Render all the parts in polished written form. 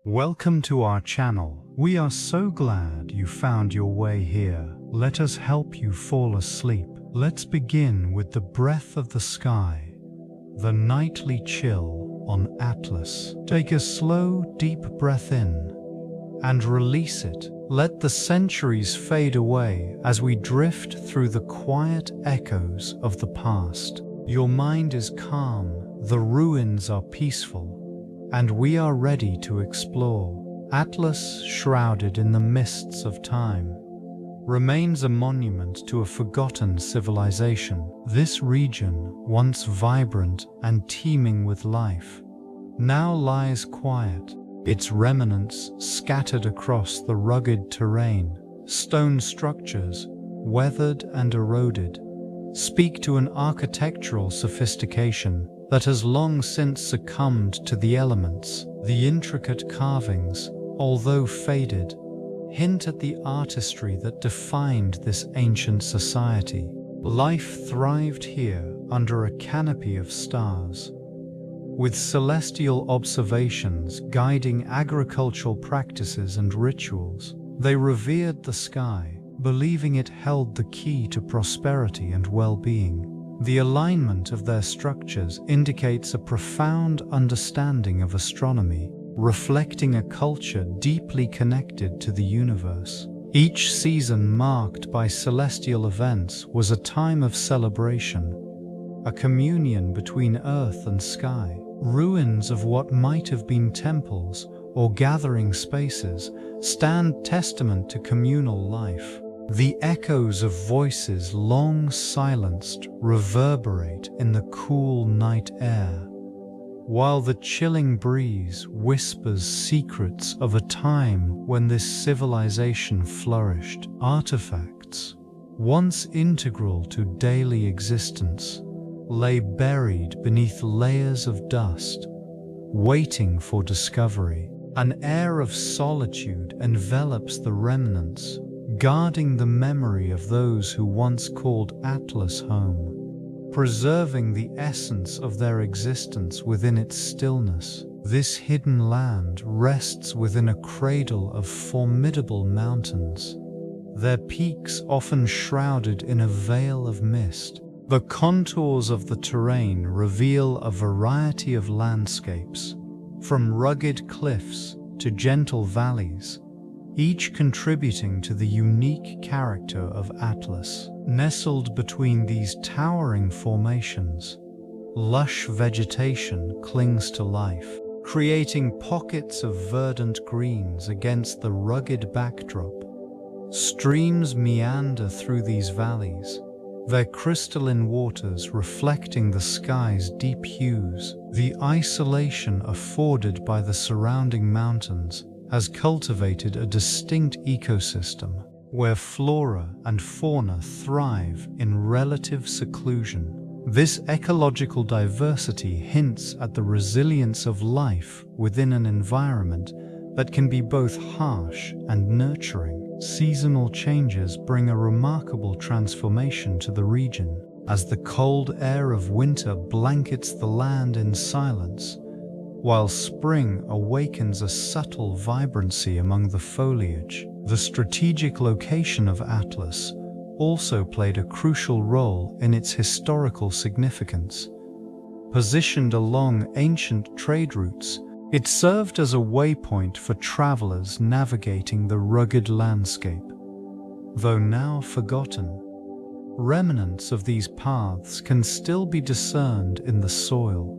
Welcome to our channel. We are so glad you found your way here. Let us help you fall asleep. Let's begin with the breath of the sky, the nightly chill on Atlas. Take a slow, deep breath in and release it. Let the centuries fade away as we drift through the quiet echoes of the past. Your mind is calm, the ruins are peaceful, and we are ready to explore. Atlas, shrouded in the mists of time, remains a monument to a forgotten civilization. This region, once vibrant and teeming with life, now lies quiet, its remnants scattered across the rugged terrain. Stone structures, weathered and eroded, speak to an architectural sophistication that has long since succumbed to the elements. The intricate carvings, although faded, hint at the artistry that defined this ancient society. Life thrived here under a canopy of stars, with celestial observations guiding agricultural practices and rituals. They revered the sky, believing it held the key to prosperity and well-being. The alignment of their structures indicates a profound understanding of astronomy, reflecting a culture deeply connected to the universe. Each season marked by celestial events was a time of celebration, a communion between earth and sky. Ruins of what might have been temples or gathering spaces stand testament to communal life. The echoes of voices long silenced reverberate in the cool night air, while the chilling breeze whispers secrets of a time when this civilization flourished. Artifacts, once integral to daily existence, lay buried beneath layers of dust, waiting for discovery. An air of solitude envelops the remnants, guarding the memory of those who once called Atlas home, preserving the essence of their existence within its stillness. This hidden land rests within a cradle of formidable mountains, their peaks often shrouded in a veil of mist. The contours of the terrain reveal a variety of landscapes, from rugged cliffs to gentle valleys, each contributing to the unique character of Atlas. Nestled between these towering formations, lush vegetation clings to life, creating pockets of verdant greens against the rugged backdrop. Streams meander through these valleys, their crystalline waters reflecting the sky's deep hues. The isolation afforded by the surrounding mountains has cultivated a distinct ecosystem where flora and fauna thrive in relative seclusion. This ecological diversity hints at the resilience of life within an environment that can be both harsh and nurturing. Seasonal changes bring a remarkable transformation to the region, as the cold air of winter blankets the land in silence, while spring awakens a subtle vibrancy among the foliage. The strategic location of Atlas also played a crucial role in its historical significance. Positioned along ancient trade routes, it served as a waypoint for travelers navigating the rugged landscape. Though now forgotten, remnants of these paths can still be discerned in the soil,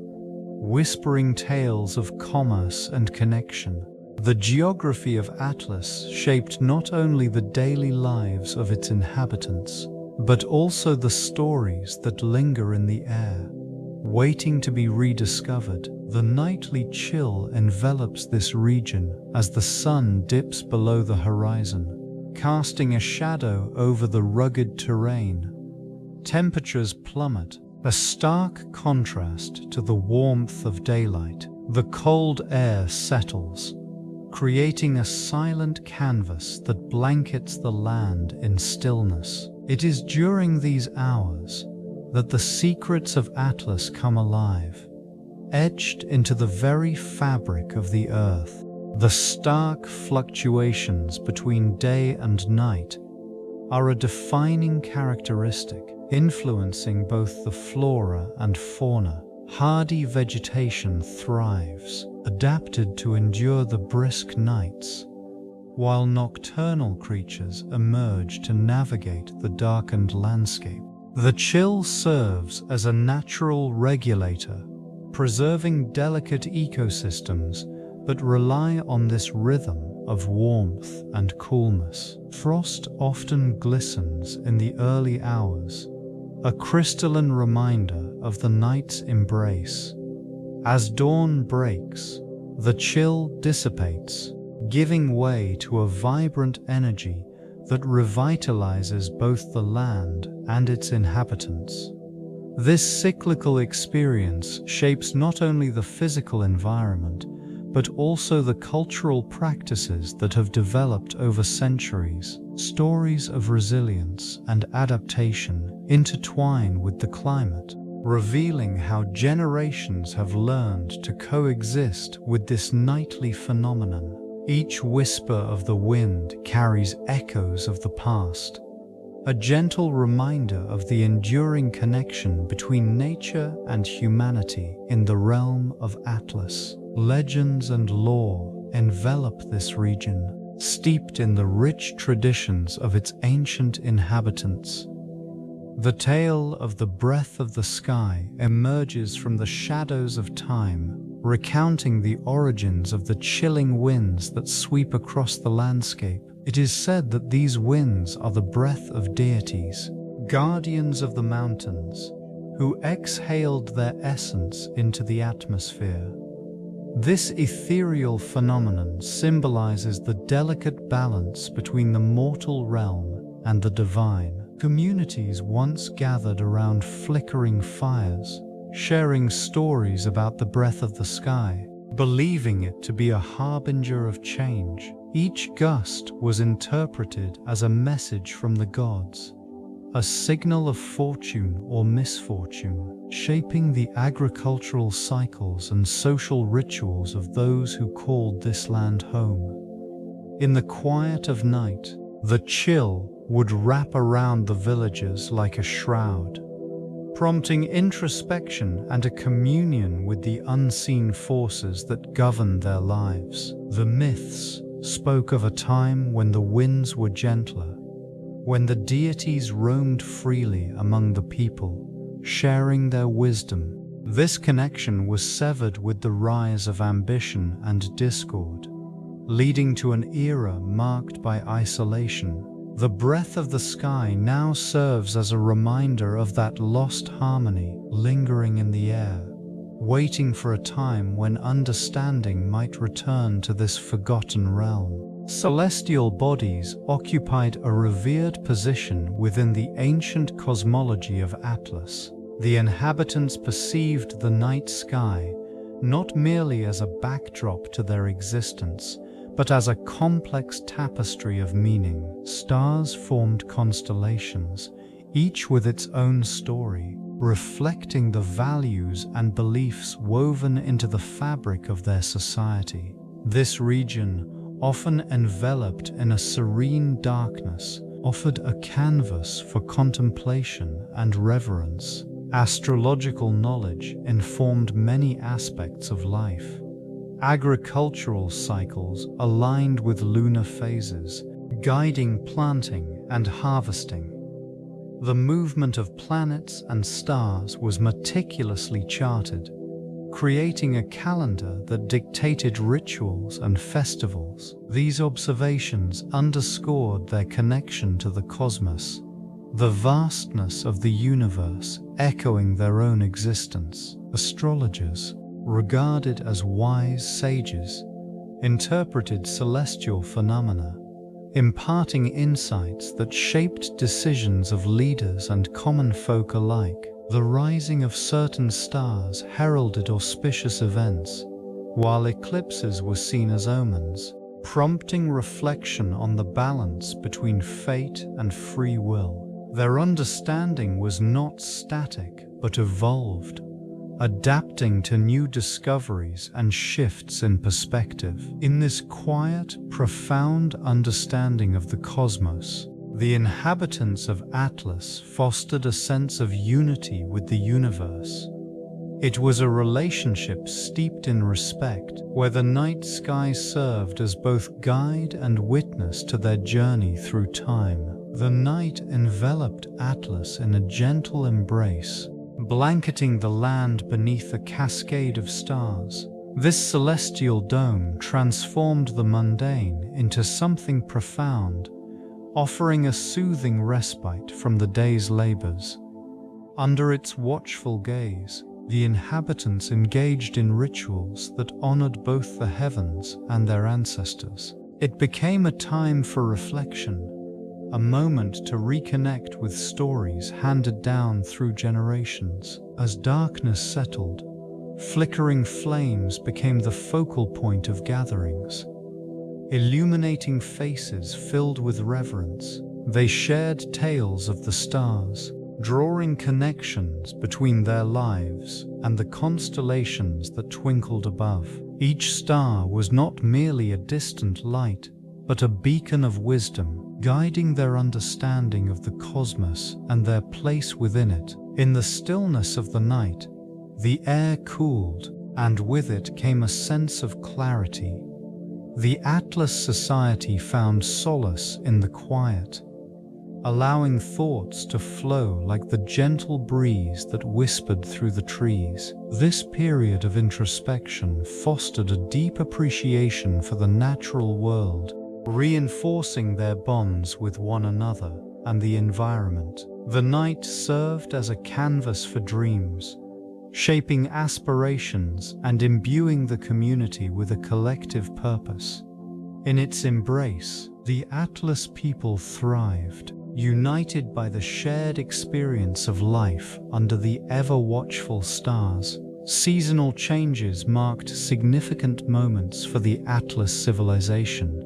whispering tales of commerce and connection. The geography of Atlas shaped not only the daily lives of its inhabitants, but also the stories that linger in the air, waiting to be rediscovered. The nightly chill envelops this region as the sun dips below the horizon, casting a shadow over the rugged terrain. Temperatures plummet, a stark contrast to the warmth of daylight. The cold air settles, creating a silent canvas that blankets the land in stillness. It is during these hours that the secrets of Atlas come alive, etched into the very fabric of the earth. The stark fluctuations between day and night are a defining characteristic, influencing both the flora and fauna. Hardy vegetation thrives, adapted to endure the brisk nights, while nocturnal creatures emerge to navigate the darkened landscape. The chill serves as a natural regulator, preserving delicate ecosystems that rely on this rhythm of warmth and coolness. Frost often glistens in the early hours, a crystalline reminder of the night's embrace. As dawn breaks, the chill dissipates, giving way to a vibrant energy that revitalizes both the land and its inhabitants. This cyclical experience shapes not only the physical environment, but also the cultural practices that have developed over centuries. Stories of resilience and adaptation intertwine with the climate, revealing how generations have learned to coexist with this nightly phenomenon. Each whisper of the wind carries echoes of the past, a gentle reminder of the enduring connection between nature and humanity in the realm of Atlas. Legends and lore envelop this region, steeped in the rich traditions of its ancient inhabitants. The tale of the breath of the sky emerges from the shadows of time, recounting the origins of the chilling winds that sweep across the landscape. It is said that these winds are the breath of deities, guardians of the mountains, who exhaled their essence into the atmosphere. This ethereal phenomenon symbolizes the delicate balance between the mortal realm and the divine. Communities once gathered around flickering fires, sharing stories about the breath of the sky, believing it to be a harbinger of change. Each gust was interpreted as a message from the gods, a signal of fortune or misfortune, shaping the agricultural cycles and social rituals of those who called this land home. In the quiet of night, the chill would wrap around the villagers like a shroud, prompting introspection and a communion with the unseen forces that governed their lives. The myths spoke of a time when the winds were gentler, when the deities roamed freely among the people, sharing their wisdom. This connection was severed with the rise of ambition and discord, leading to an era marked by isolation. The breath of the sky now serves as a reminder of that lost harmony lingering in the air, waiting for a time when understanding might return to this forgotten realm. Celestial bodies occupied a revered position within the ancient cosmology of Atlas. The inhabitants perceived the night sky not merely as a backdrop to their existence, but as a complex tapestry of meaning. Stars formed constellations, each with its own story, reflecting the values and beliefs woven into the fabric of their society. This region, often enveloped in a serene darkness, offered a canvas for contemplation and reverence. Astrological knowledge informed many aspects of life. Agricultural cycles aligned with lunar phases, guiding planting and harvesting. The movement of planets and stars was meticulously charted, creating a calendar that dictated rituals and festivals. These observations underscored their connection to the cosmos, the vastness of the universe echoing their own existence. Astrologers, regarded as wise sages, interpreted celestial phenomena, imparting insights that shaped decisions of leaders and common folk alike. The rising of certain stars heralded auspicious events, while eclipses were seen as omens, prompting reflection on the balance between fate and free will. Their understanding was not static, but evolved, adapting to new discoveries and shifts in perspective. In this quiet, profound understanding of the cosmos, the inhabitants of Atlas fostered a sense of unity with the universe. It was a relationship steeped in respect, where the night sky served as both guide and witness to their journey through time. The night enveloped Atlas in a gentle embrace, blanketing the land beneath a cascade of stars. This celestial dome transformed the mundane into something profound, offering a soothing respite from the day's labors. Under its watchful gaze, the inhabitants engaged in rituals that honored both the heavens and their ancestors. It became a time for reflection, a moment to reconnect with stories handed down through generations. As darkness settled, flickering flames became the focal point of gatherings. Illuminating faces filled with reverence, they shared tales of the stars, drawing connections between their lives and the constellations that twinkled above. Each star was not merely a distant light, but a beacon of wisdom, guiding their understanding of the cosmos and their place within it. In the stillness of the night, the air cooled, and with it came a sense of clarity. The Atlas Society found solace in the quiet, allowing thoughts to flow like the gentle breeze that whispered through the trees. This period of introspection fostered a deep appreciation for the natural world, reinforcing their bonds with one another and the environment. The night served as a canvas for dreams, shaping aspirations and imbuing the community with a collective purpose. In its embrace, the Atlas people thrived, united by the shared experience of life under the ever-watchful stars. Seasonal changes marked significant moments for the Atlas civilization,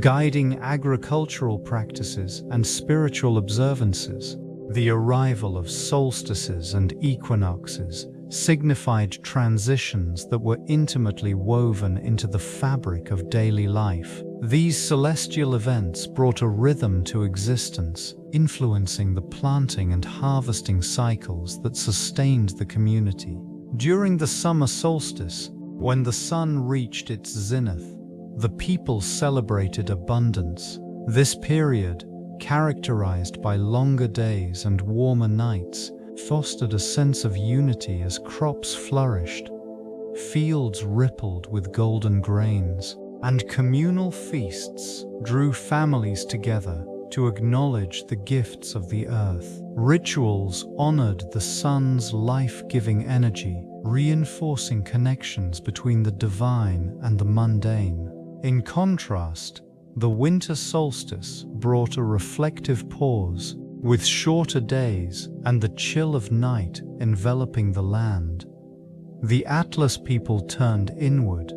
guiding agricultural practices and spiritual observances. The arrival of solstices and equinoxes signified transitions that were intimately woven into the fabric of daily life. These celestial events brought a rhythm to existence, influencing the planting and harvesting cycles that sustained the community. During the summer solstice, when the sun reached its zenith, the people celebrated abundance. This period, characterized by longer days and warmer nights, fostered a sense of unity as crops flourished, fields rippled with golden grains, and communal feasts drew families together to acknowledge the gifts of the earth. Rituals honored the sun's life-giving energy, reinforcing connections between the divine and the mundane. In contrast, the winter solstice brought a reflective pause, with shorter days and the chill of night enveloping the land. The Atlas people turned inward.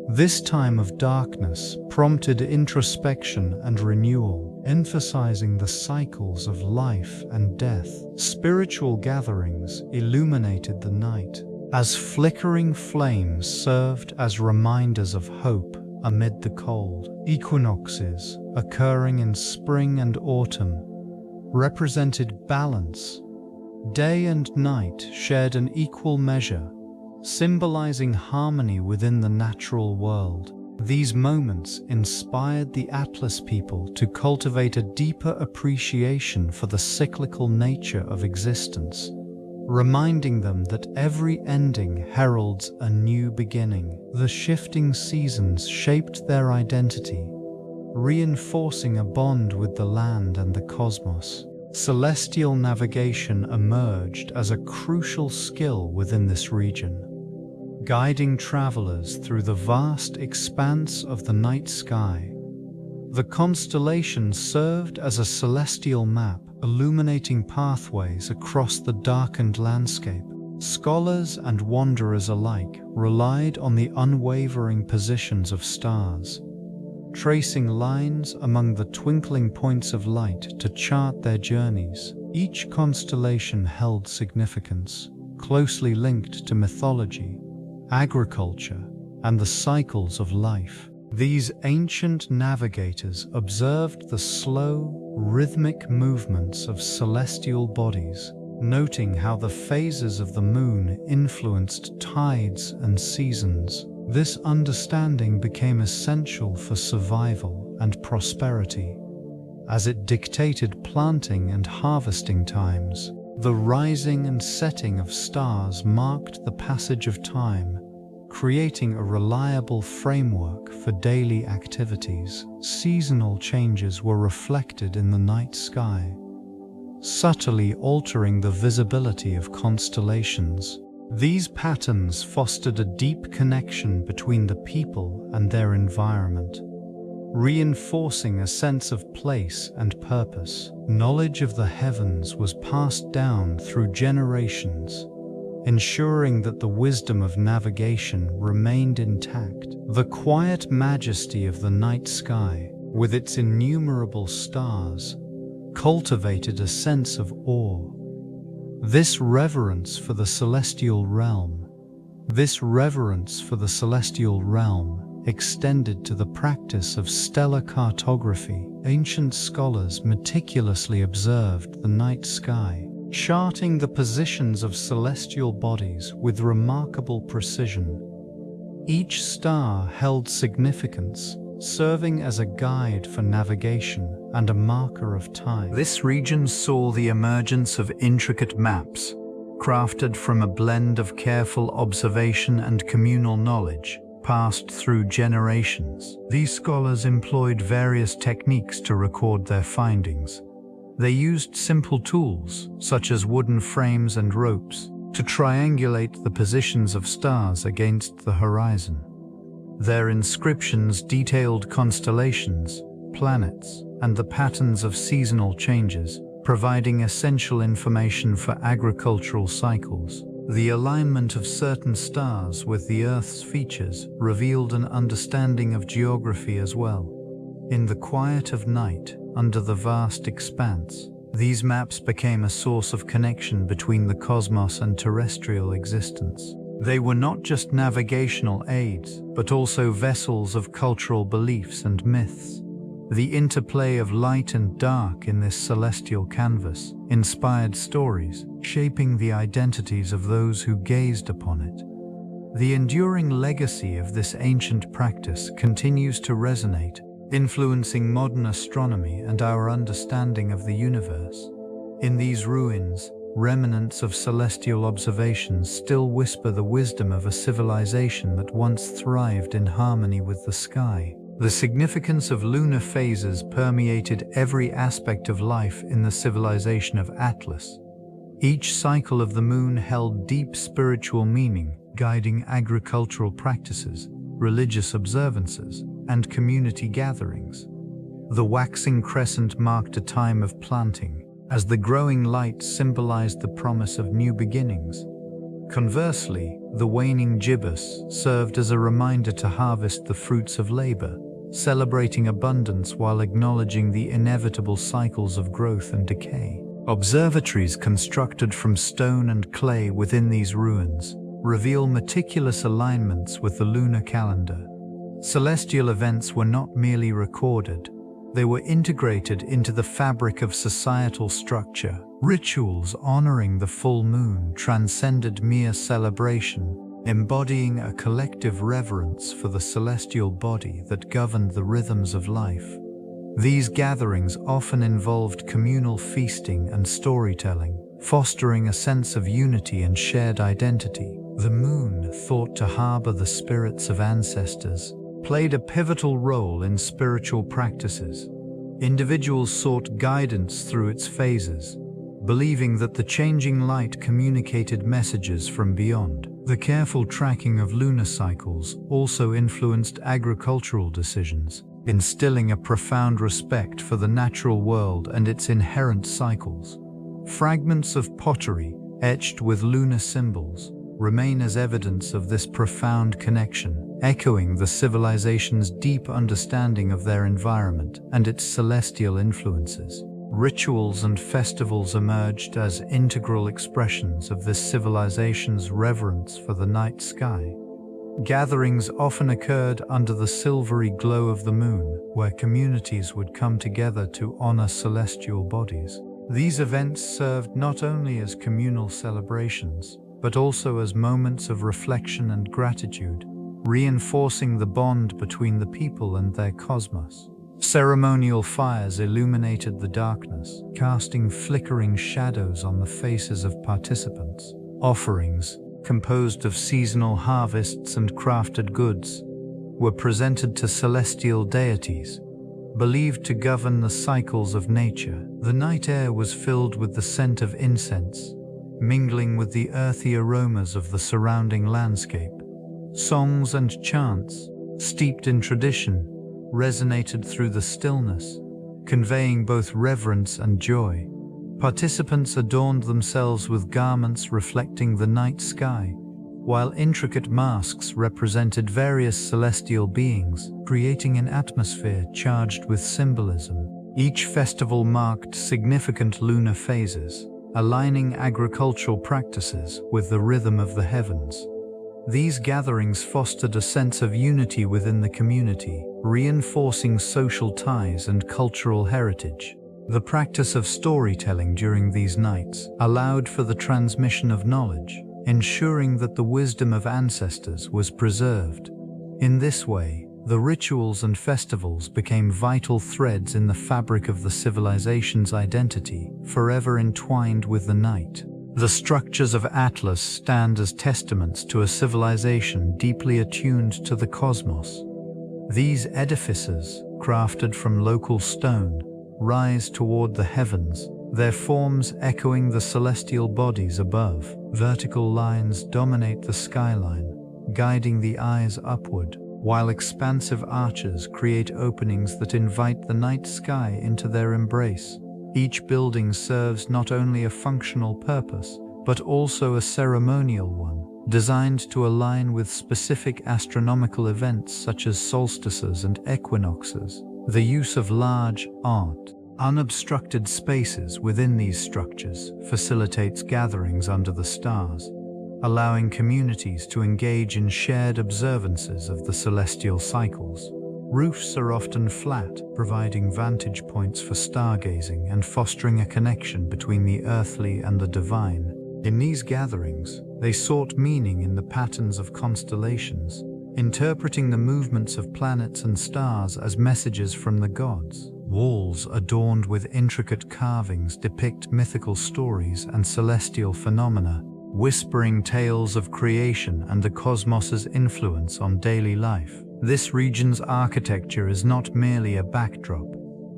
This time of darkness prompted introspection and renewal, emphasizing the cycles of life and death. Spiritual gatherings illuminated the night, as flickering flames served as reminders of hope amid the cold. Equinoxes, occurring in spring and autumn, represented balance. Day and night shared an equal measure, symbolizing harmony within the natural world. These moments inspired the Atlas people to cultivate a deeper appreciation for the cyclical nature of existence, reminding them that every ending heralds a new beginning. The shifting seasons shaped their identity, reinforcing a bond with the land and the cosmos. Celestial navigation emerged as a crucial skill within this region, guiding travelers through the vast expanse of the night sky. The constellations served as a celestial map, illuminating pathways across the darkened landscape. Scholars and wanderers alike relied on the unwavering positions of stars, tracing lines among the twinkling points of light to chart their journeys. Each constellation held significance, closely linked to mythology, agriculture, and the cycles of life. These ancient navigators observed the slow, rhythmic movements of celestial bodies, noting how the phases of the moon influenced tides and seasons. This understanding became essential for survival and prosperity, as it dictated planting and harvesting times. The rising and setting of stars marked the passage of time, creating a reliable framework for daily activities. Seasonal changes were reflected in the night sky, subtly altering the visibility of constellations. These patterns fostered a deep connection between the people and their environment, reinforcing a sense of place and purpose. Knowledge of the heavens was passed down through generations, ensuring that the wisdom of navigation remained intact. The quiet majesty of the night sky, with its innumerable stars, cultivated a sense of awe. This reverence for the celestial realm extended to the practice of stellar cartography. Ancient scholars meticulously observed the night sky, charting the positions of celestial bodies with remarkable precision. Each star held significance, serving as a guide for navigation and a marker of time. This region saw the emergence of intricate maps, crafted from a blend of careful observation and communal knowledge, passed through generations. These scholars employed various techniques to record their findings. They used simple tools, such as wooden frames and ropes, to triangulate the positions of stars against the horizon. Their inscriptions detailed constellations, planets, and the patterns of seasonal changes, providing essential information for agricultural cycles. The alignment of certain stars with the Earth's features revealed an understanding of geography as well. In the quiet of night, under the vast expanse, these maps became a source of connection between the cosmos and terrestrial existence. They were not just navigational aids, but also vessels of cultural beliefs and myths. The interplay of light and dark in this celestial canvas inspired stories, shaping the identities of those who gazed upon it. The enduring legacy of this ancient practice continues to resonate, influencing modern astronomy and our understanding of the universe. In these ruins, remnants of celestial observations still whisper the wisdom of a civilization that once thrived in harmony with the sky. The significance of lunar phases permeated every aspect of life in the civilization of Atlas. Each cycle of the moon held deep spiritual meaning, guiding agricultural practices, religious observances, and community gatherings. The waxing crescent marked a time of planting, as the growing light symbolized the promise of new beginnings. Conversely, the waning gibbous served as a reminder to harvest the fruits of labor, celebrating abundance while acknowledging the inevitable cycles of growth and decay. Observatories constructed from stone and clay within these ruins reveal meticulous alignments with the lunar calendar. Celestial events were not merely recorded, they were integrated into the fabric of societal structure. Rituals honoring the full moon transcended mere celebration, embodying a collective reverence for the celestial body that governed the rhythms of life. These gatherings often involved communal feasting and storytelling, fostering a sense of unity and shared identity. The moon, thought to harbor the spirits of ancestors, played a pivotal role in spiritual practices. Individuals sought guidance through its phases, believing that the changing light communicated messages from beyond. The careful tracking of lunar cycles also influenced agricultural decisions, instilling a profound respect for the natural world and its inherent cycles. Fragments of pottery, etched with lunar symbols, remain as evidence of this profound connection, echoing the civilization's deep understanding of their environment and its celestial influences. Rituals and festivals emerged as integral expressions of this civilization's reverence for the night sky. Gatherings often occurred under the silvery glow of the moon, where communities would come together to honor celestial bodies. These events served not only as communal celebrations, but also as moments of reflection and gratitude, reinforcing the bond between the people and their cosmos. Ceremonial fires illuminated the darkness, casting flickering shadows on the faces of participants. Offerings, composed of seasonal harvests and crafted goods, were presented to celestial deities, believed to govern the cycles of nature. The night air was filled with the scent of incense, mingling with the earthy aromas of the surrounding landscape. Songs and chants, steeped in tradition, resonated through the stillness, conveying both reverence and joy. Participants adorned themselves with garments reflecting the night sky, while intricate masks represented various celestial beings, creating an atmosphere charged with symbolism. Each festival marked significant lunar phases, aligning agricultural practices with the rhythm of the heavens. These gatherings fostered a sense of unity within the community, reinforcing social ties and cultural heritage. The practice of storytelling during these nights allowed for the transmission of knowledge, ensuring that the wisdom of ancestors was preserved. In this way, the rituals and festivals became vital threads in the fabric of the civilization's identity, forever entwined with the night. The structures of Atlas stand as testaments to a civilization deeply attuned to the cosmos. These edifices, crafted from local stone, rise toward the heavens, their forms echoing the celestial bodies above. Vertical lines dominate the skyline, guiding the eyes upward, while expansive arches create openings that invite the night sky into their embrace. Each building serves not only a functional purpose, but also a ceremonial one, designed to align with specific astronomical events such as solstices and equinoxes. The use of large, unobstructed spaces within these structures facilitates gatherings under the stars, allowing communities to engage in shared observances of the celestial cycles. Roofs are often flat, providing vantage points for stargazing and fostering a connection between the earthly and the divine. In these gatherings, they sought meaning in the patterns of constellations, interpreting the movements of planets and stars as messages from the gods. Walls adorned with intricate carvings depict mythical stories and celestial phenomena, whispering tales of creation and the cosmos's influence on daily life. This region's architecture is not merely a backdrop.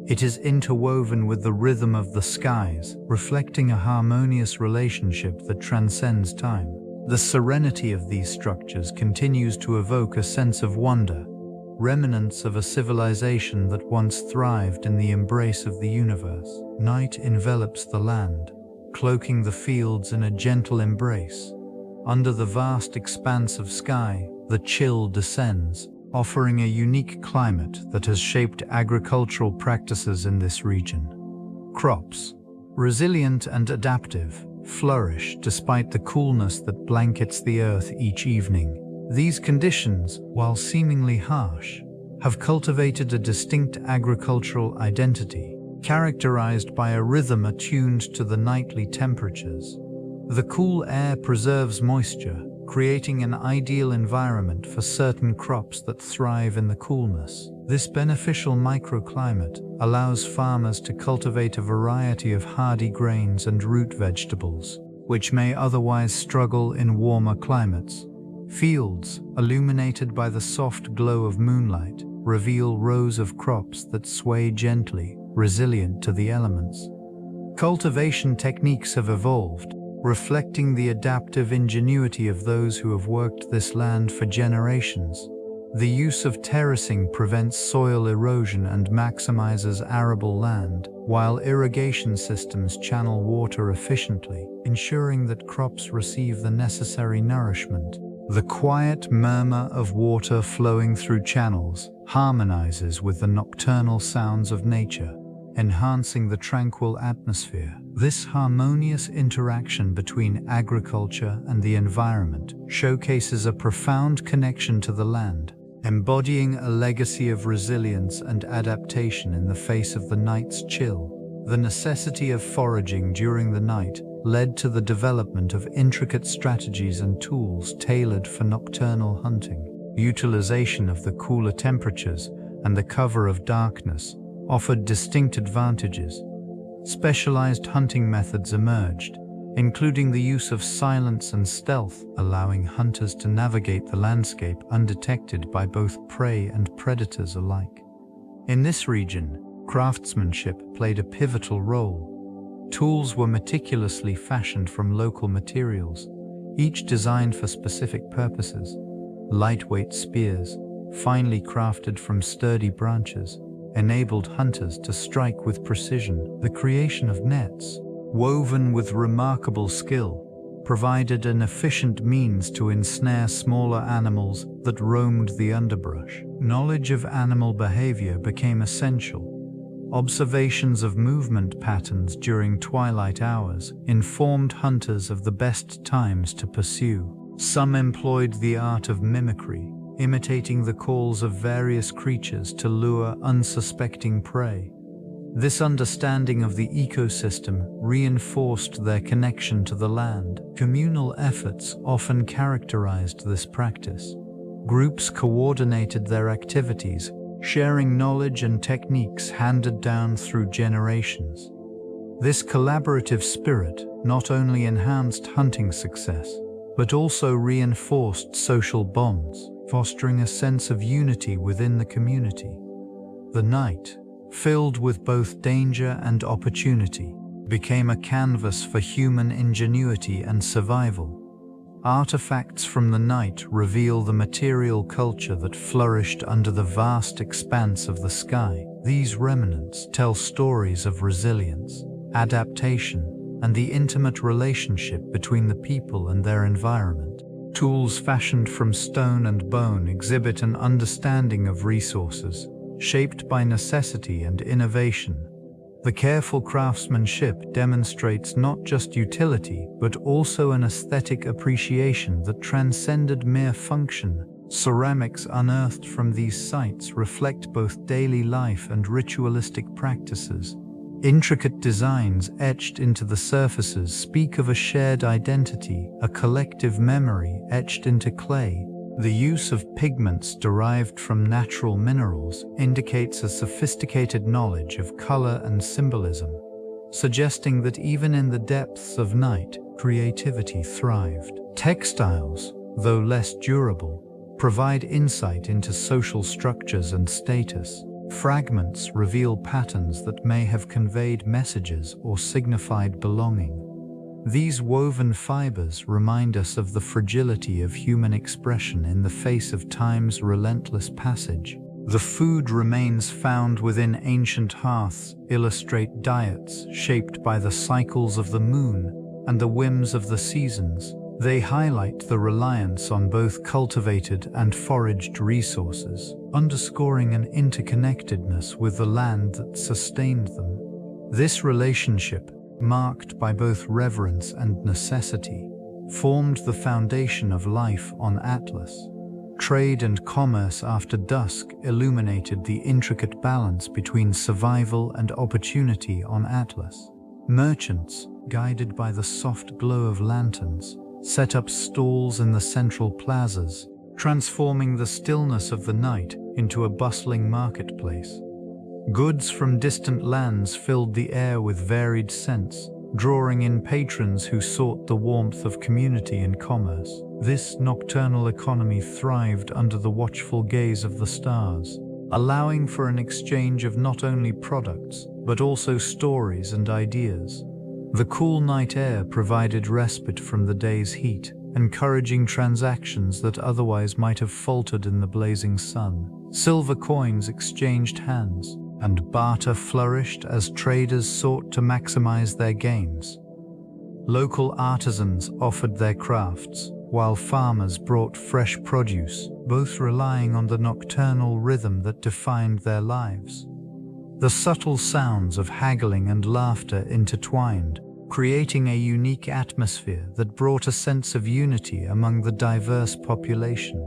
It is interwoven with the rhythm of the skies, reflecting a harmonious relationship that transcends time. The serenity of these structures continues to evoke a sense of wonder, remnants of a civilization that once thrived in the embrace of the universe. Night envelops the land, cloaking the fields in a gentle embrace. Under the vast expanse of sky, the chill descends, offering a unique climate that has shaped agricultural practices in this region. Crops, resilient and adaptive, flourish despite the coolness that blankets the earth each evening. These conditions, while seemingly harsh, have cultivated a distinct agricultural identity, characterized by a rhythm attuned to the nightly temperatures. The cool air preserves moisture, creating an ideal environment for certain crops that thrive in the coolness. This beneficial microclimate allows farmers to cultivate a variety of hardy grains and root vegetables, which may otherwise struggle in warmer climates. Fields, illuminated by the soft glow of moonlight, reveal rows of crops that sway gently, resilient to the elements. Cultivation techniques have evolved, reflecting the adaptive ingenuity of those who have worked this land for generations. The use of terracing prevents soil erosion and maximizes arable land, while irrigation systems channel water efficiently, ensuring that crops receive the necessary nourishment. The quiet murmur of water flowing through channels harmonizes with the nocturnal sounds of nature, enhancing the tranquil atmosphere. This harmonious interaction between agriculture and the environment showcases a profound connection to the land, embodying a legacy of resilience and adaptation in the face of the night's chill. The necessity of foraging during the night led to the development of intricate strategies and tools tailored for nocturnal hunting. Utilization of the cooler temperatures and the cover of darkness offered distinct advantages. Specialized hunting methods emerged, including the use of silence and stealth, allowing hunters to navigate the landscape undetected by both prey and predators alike. In this region, craftsmanship played a pivotal role. Tools were meticulously fashioned from local materials, each designed for specific purposes. Lightweight spears, finely crafted from sturdy branches, enabled hunters to strike with precision. The creation of nets, woven with remarkable skill, provided an efficient means to ensnare smaller animals that roamed the underbrush. Knowledge of animal behavior became essential. Observations of movement patterns during twilight hours informed hunters of the best times to pursue. Some employed the art of mimicry, imitating the calls of various creatures to lure unsuspecting prey. This understanding of the ecosystem reinforced their connection to the land. Communal efforts often characterized this practice. Groups coordinated their activities, sharing knowledge and techniques handed down through generations. This collaborative spirit not only enhanced hunting success, but also reinforced social bonds, fostering a sense of unity within the community. The night, filled with both danger and opportunity, became a canvas for human ingenuity and survival. Artifacts from the night reveal the material culture that flourished under the vast expanse of the sky. These remnants tell stories of resilience, adaptation, and the intimate relationship between the people and their environment. Tools fashioned from stone and bone exhibit an understanding of resources, shaped by necessity and innovation. The careful craftsmanship demonstrates not just utility, but also an aesthetic appreciation that transcended mere function. Ceramics unearthed from these sites reflect both daily life and ritualistic practices. Intricate designs etched into the surfaces speak of a shared identity, a collective memory etched into clay. The use of pigments derived from natural minerals indicates a sophisticated knowledge of color and symbolism, suggesting that even in the depths of night, creativity thrived. Textiles, though less durable, provide insight into social structures and status. Fragments reveal patterns that may have conveyed messages or signified belonging. These woven fibers remind us of the fragility of human expression in the face of time's relentless passage. The food remains found within ancient hearths illustrate diets shaped by the cycles of the moon and the whims of the seasons. They highlight the reliance on both cultivated and foraged resources, underscoring an interconnectedness with the land that sustained them. This relationship, marked by both reverence and necessity, formed the foundation of life on Atlas. Trade and commerce after dusk illuminated the intricate balance between survival and opportunity on Atlas. Merchants, guided by the soft glow of lanterns, set up stalls in the central plazas, transforming the stillness of the night into a bustling marketplace. Goods from distant lands filled the air with varied scents, drawing in patrons who sought the warmth of community and commerce. This nocturnal economy thrived under the watchful gaze of the stars, allowing for an exchange of not only products, but also stories and ideas. The cool night air provided respite from the day's heat, encouraging transactions that otherwise might have faltered in the blazing sun. Silver coins exchanged hands, and barter flourished as traders sought to maximize their gains. Local artisans offered their crafts, while farmers brought fresh produce, both relying on the nocturnal rhythm that defined their lives. The subtle sounds of haggling and laughter intertwined, creating a unique atmosphere that brought a sense of unity among the diverse population.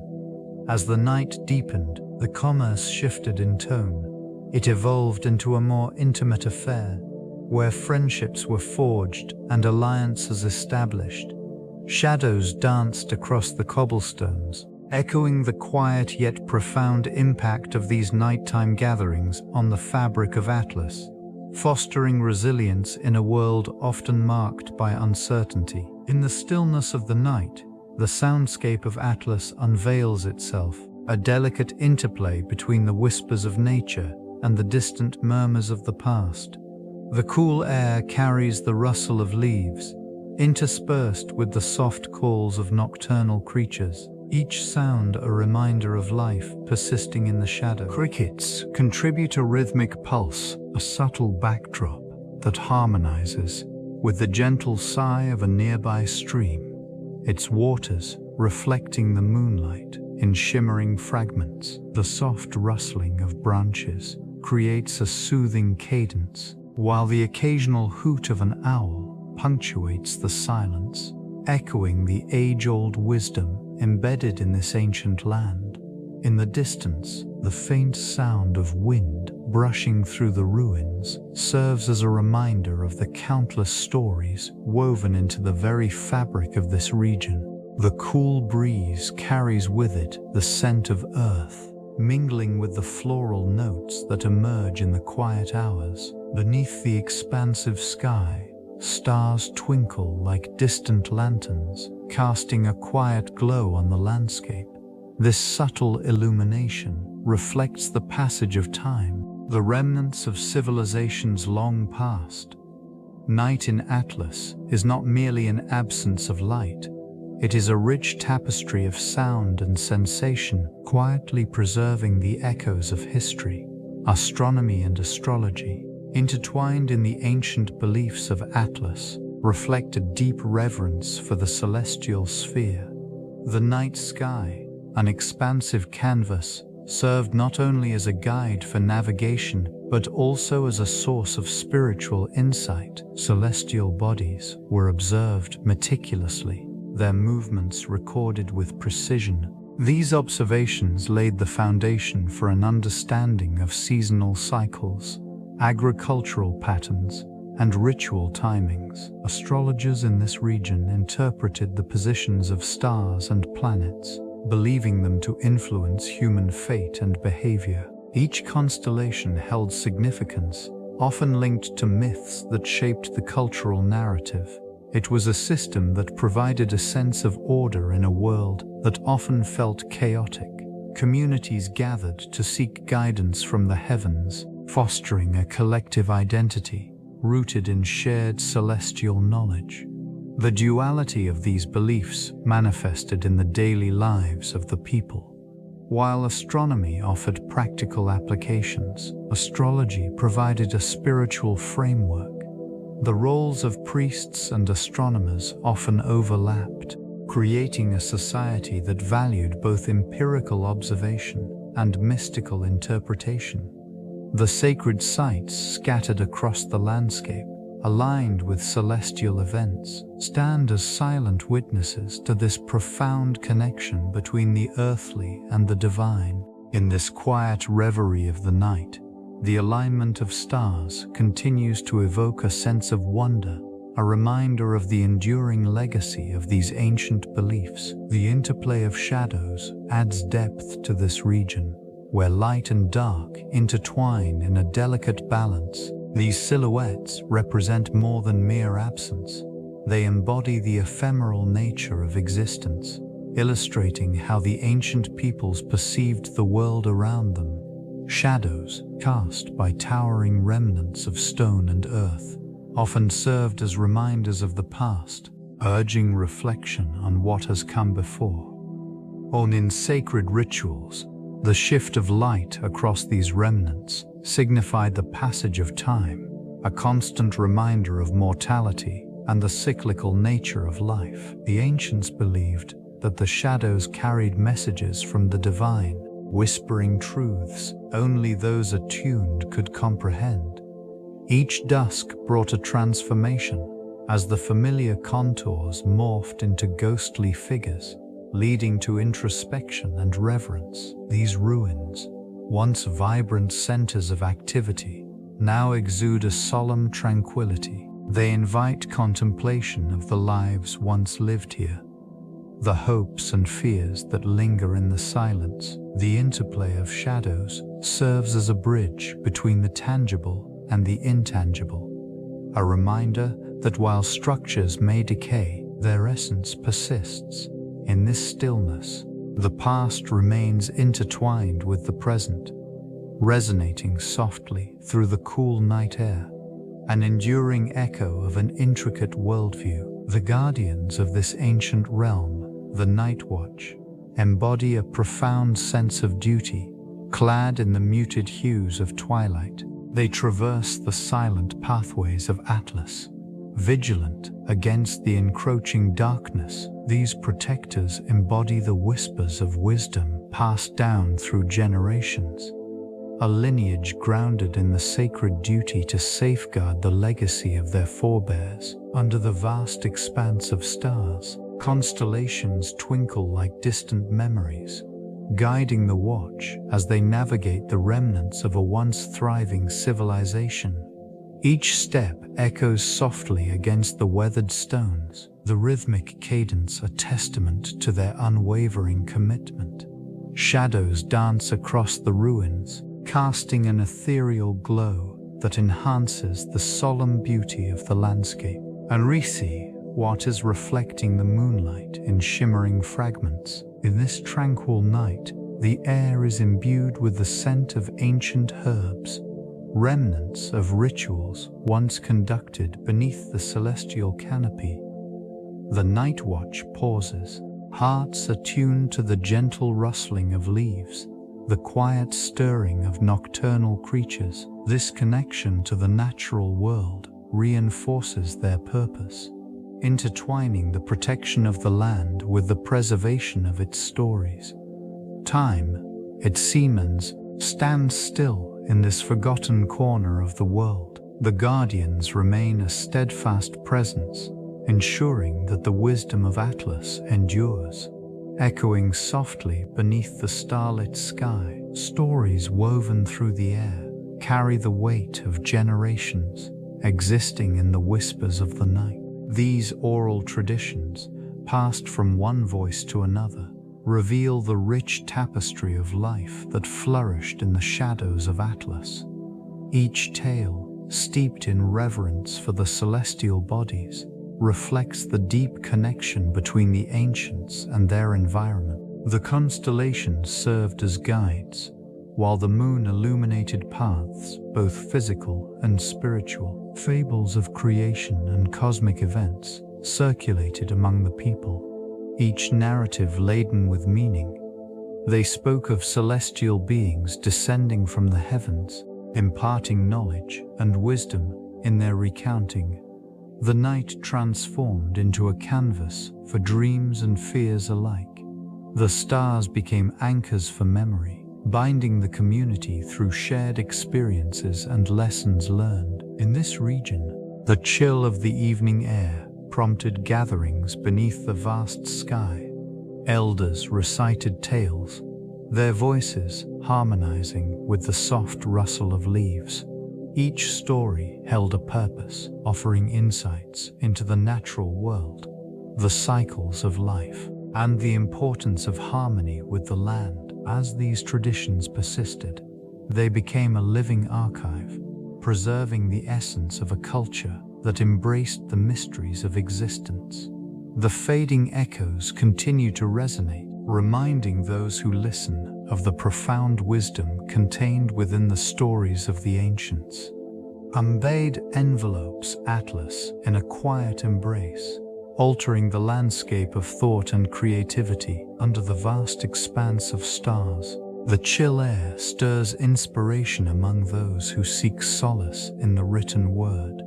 As the night deepened, the commerce shifted in tone. It evolved into a more intimate affair, where friendships were forged and alliances established. Shadows danced across the cobblestones, echoing the quiet yet profound impact of these nighttime gatherings on the fabric of Atlas, fostering resilience in a world often marked by uncertainty. In the stillness of the night, the soundscape of Atlas unveils itself, a delicate interplay between the whispers of nature and the distant murmurs of the past. The cool air carries the rustle of leaves, interspersed with the soft calls of nocturnal creatures, each sound a reminder of life persisting in the shadow. Crickets contribute a rhythmic pulse, a subtle backdrop that harmonizes with the gentle sigh of a nearby stream, its waters reflecting the moonlight in shimmering fragments. The soft rustling of branches creates a soothing cadence, while the occasional hoot of an owl punctuates the silence, echoing the age-old wisdom embedded in this ancient land. In the distance, the faint sound of wind brushing through the ruins serves as a reminder of the countless stories woven into the very fabric of this region. The cool breeze carries with it the scent of earth, mingling with the floral notes that emerge in the quiet hours. Beneath the expansive sky, stars twinkle like distant lanterns, casting a quiet glow on the landscape. This subtle illumination reflects the passage of time, the remnants of civilizations long past. Night in Atlas is not merely an absence of light. It is a rich tapestry of sound and sensation, quietly preserving the echoes of history. Astronomy and astrology, intertwined in the ancient beliefs of Atlas, reflect a deep reverence for the celestial sphere. The night sky, an expansive canvas, served not only as a guide for navigation, but also as a source of spiritual insight. Celestial bodies were observed meticulously, their movements recorded with precision. These observations laid the foundation for an understanding of seasonal cycles, agricultural patterns, and ritual timings. Astrologers in this region interpreted the positions of stars and planets, believing them to influence human fate and behavior. Each constellation held significance, often linked to myths that shaped the cultural narrative. It was a system that provided a sense of order in a world that often felt chaotic. Communities gathered to seek guidance from the heavens, fostering a collective identity rooted in shared celestial knowledge. The duality of these beliefs manifested in the daily lives of the people. While astronomy offered practical applications, astrology provided a spiritual framework. The roles of priests and astronomers often overlapped, creating a society that valued both empirical observation and mystical interpretation. The sacred sites scattered across the landscape, aligned with celestial events, stand as silent witnesses to this profound connection between the earthly and the divine. In this quiet reverie of the night, the alignment of stars continues to evoke a sense of wonder, a reminder of the enduring legacy of these ancient beliefs. The interplay of shadows adds depth to this region, where light and dark intertwine in a delicate balance. These silhouettes represent more than mere absence. They embody the ephemeral nature of existence, illustrating how the ancient peoples perceived the world around them. Shadows, cast by towering remnants of stone and earth, often served as reminders of the past, urging reflection on what has come before. In sacred rituals, the shift of light across these remnants signified the passage of time, a constant reminder of mortality and the cyclical nature of life. The ancients believed that the shadows carried messages from the divine, whispering truths only those attuned could comprehend. Each dusk brought a transformation, as the familiar contours morphed into ghostly figures, leading to introspection and reverence. These ruins, once vibrant centers of activity, now exude a solemn tranquility. They invite contemplation of the lives once lived here, the hopes and fears that linger in the silence. The interplay of shadows serves as a bridge between the tangible and the intangible, a reminder that while structures may decay, their essence persists. In this stillness, the past remains intertwined with the present, resonating softly through the cool night air, an enduring echo of an intricate worldview. The guardians of this ancient realm, the Night Watch, embody a profound sense of duty. Clad in the muted hues of twilight, they traverse the silent pathways of Atlas, vigilant against the encroaching darkness. These protectors embody the whispers of wisdom passed down through generations, a lineage grounded in the sacred duty to safeguard the legacy of their forebears. Under the vast expanse of stars, constellations twinkle like distant memories, guiding the watch as they navigate the remnants of a once thriving civilization. Each step echoes softly against the weathered stones, the rhythmic cadence a testament to their unwavering commitment. Shadows dance across the ruins, casting an ethereal glow that enhances the solemn beauty of the landscape. Anrisi, what is reflecting the moonlight in shimmering fragments. In this tranquil night, the air is imbued with the scent of ancient herbs, remnants of rituals once conducted beneath the celestial canopy. The night watch pauses, hearts attuned to the gentle rustling of leaves, the quiet stirring of nocturnal creatures. This connection to the natural world reinforces their purpose, intertwining the protection of the land with the preservation of its stories. Time, it seems, stands still in this forgotten corner of the world. The guardians remain a steadfast presence, ensuring that the wisdom of Atlas endures. Echoing softly beneath the starlit sky, stories woven through the air carry the weight of generations, existing in the whispers of the night. These oral traditions, passed from one voice to another, reveal the rich tapestry of life that flourished in the shadows of Atlas. Each tale, steeped in reverence for the celestial bodies, reflects the deep connection between the ancients and their environment. The constellations served as guides, while the moon illuminated paths, both physical and spiritual. Fables of creation and cosmic events circulated among the people, each narrative laden with meaning. They spoke of celestial beings descending from the heavens, imparting knowledge and wisdom in their recounting. The night transformed into a canvas for dreams and fears alike. The stars became anchors for memory, binding the community through shared experiences and lessons learned. In this region, the chill of the evening air prompted gatherings beneath the vast sky. Elders recited tales, their voices harmonizing with the soft rustle of leaves. Each story held a purpose, offering insights into the natural world, the cycles of life, and the importance of harmony with the land. As these traditions persisted, they became a living archive, preserving the essence of a culture that embraced the mysteries of existence. The fading echoes continue to resonate, reminding those who listen of the profound wisdom contained within the stories of the ancients. Umbade envelopes Atlas in a quiet embrace, altering the landscape of thought and creativity under the vast expanse of stars. The chill air stirs inspiration among those who seek solace in the written word.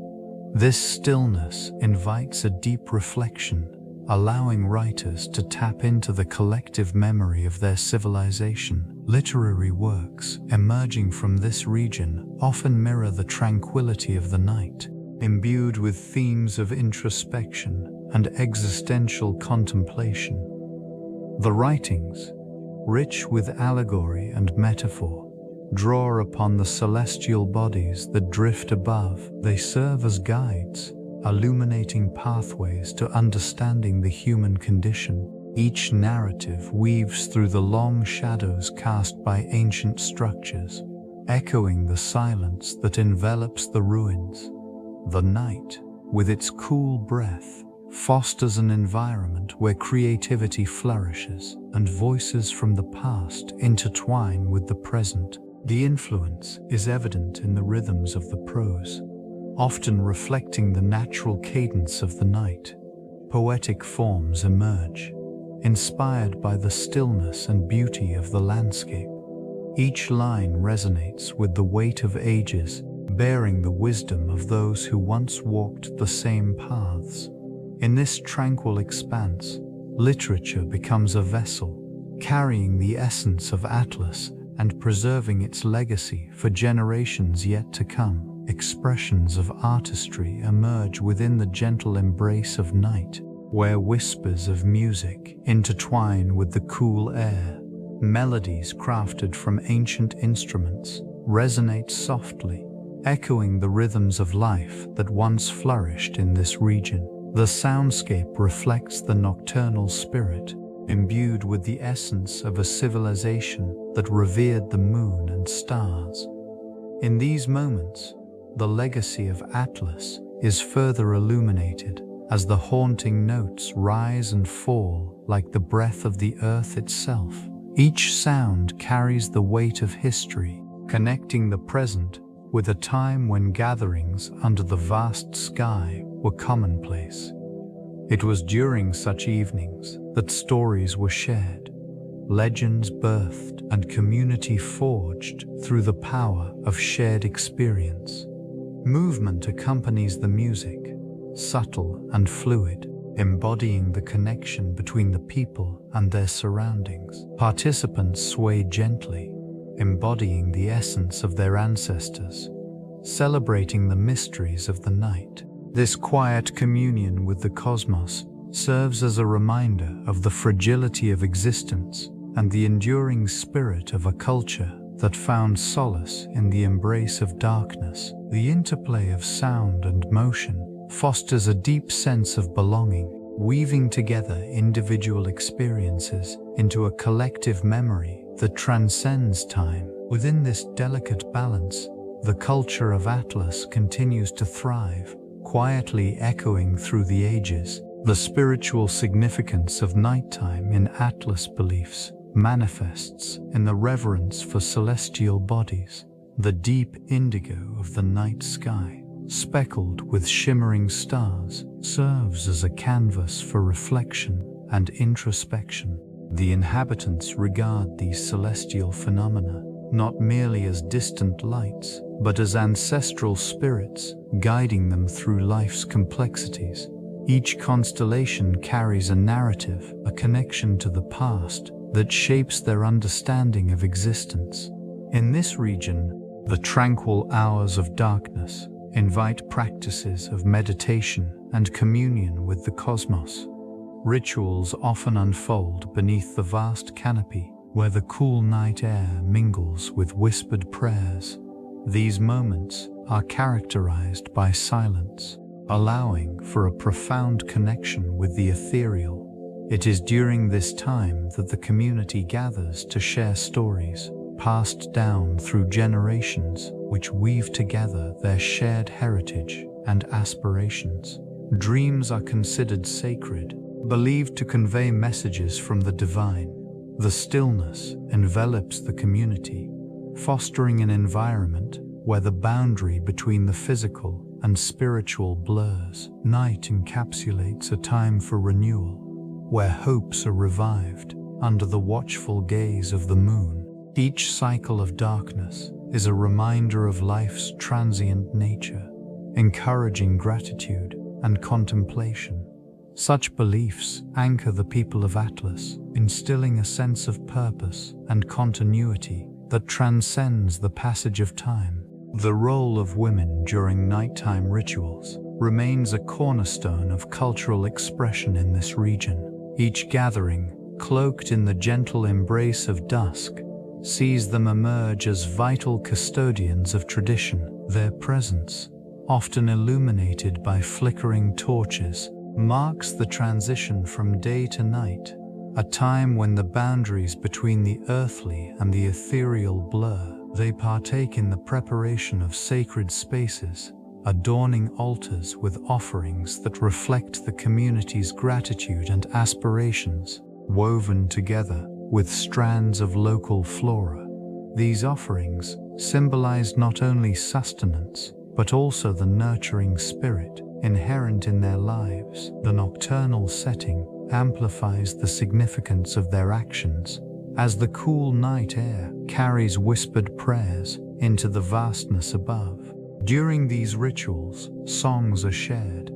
This stillness invites a deep reflection, allowing writers to tap into the collective memory of their civilization. Literary works emerging from this region often mirror the tranquility of the night, imbued with themes of introspection and existential contemplation. The writings, rich with allegory and metaphor, draw upon the celestial bodies that drift above. They serve as guides, illuminating pathways to understanding the human condition. Each narrative weaves through the long shadows cast by ancient structures, echoing the silence that envelops the ruins. The night, with its cool breath, fosters an environment where creativity flourishes and voices from the past intertwine with the present. The influence is evident in the rhythms of the prose, often reflecting the natural cadence of the night. Poetic forms emerge, inspired by the stillness and beauty of the landscape. Each line resonates with the weight of ages, bearing the wisdom of those who once walked the same paths. In this tranquil expanse, literature becomes a vessel, carrying the essence of Atlas and preserving its legacy for generations yet to come. Expressions of artistry emerge within the gentle embrace of night, where whispers of music intertwine with the cool air. Melodies crafted from ancient instruments resonate softly, echoing the rhythms of life that once flourished in this region. The soundscape reflects the nocturnal spirit, imbued with the essence of a civilization that revered the moon and stars. In these moments, the legacy of Atlas is further illuminated as the haunting notes rise and fall like the breath of the earth itself. Each sound carries the weight of history, connecting the present with a time when gatherings under the vast sky were commonplace. It was during such evenings that stories were shared, legends birthed, and community forged through the power of shared experience. Movement accompanies the music, subtle and fluid, embodying the connection between the people and their surroundings. Participants sway gently, embodying the essence of their ancestors, celebrating the mysteries of the night. This quiet communion with the cosmos serves as a reminder of the fragility of existence and the enduring spirit of a culture that found solace in the embrace of darkness. The interplay of sound and motion fosters a deep sense of belonging, weaving together individual experiences into a collective memory that transcends time. Within this delicate balance, the culture of Atlas continues to thrive, quietly echoing through the ages. The spiritual significance of nighttime in Atlas beliefs manifests in the reverence for celestial bodies. The deep indigo of the night sky, speckled with shimmering stars, serves as a canvas for reflection and introspection. The inhabitants regard these celestial phenomena not merely as distant lights, but as ancestral spirits guiding them through life's complexities. Each constellation carries a narrative, a connection to the past that shapes their understanding of existence. In this region, the tranquil hours of darkness invite practices of meditation and communion with the cosmos. Rituals often unfold beneath the vast canopy, where the cool night air mingles with whispered prayers. These moments are characterized by silence, allowing for a profound connection with the ethereal. It is during this time that the community gathers to share stories passed down through generations, which weave together their shared heritage and aspirations. Dreams are considered sacred, believed to convey messages from the divine. The stillness envelops the community, fostering an environment where the boundary between the physical and spiritual blurs. Night encapsulates a time for renewal, where hopes are revived under the watchful gaze of the moon. Each cycle of darkness is a reminder of life's transient nature, encouraging gratitude and contemplation. Such beliefs anchor the people of Atlas, instilling a sense of purpose and continuity that transcends the passage of time. The role of women during nighttime rituals remains a cornerstone of cultural expression in this region. Each gathering, cloaked in the gentle embrace of dusk, sees them emerge as vital custodians of tradition. Their presence, often illuminated by flickering torches, marks the transition from day to night, a time when the boundaries between the earthly and the ethereal blur. They partake in the preparation of sacred spaces, adorning altars with offerings that reflect the community's gratitude and aspirations, woven together with strands of local flora. These offerings symbolize not only sustenance, but also the nurturing spirit inherent in their lives. The nocturnal setting amplifies the significance of their actions, as the cool night air carries whispered prayers into the vastness above. During these rituals, songs are shared,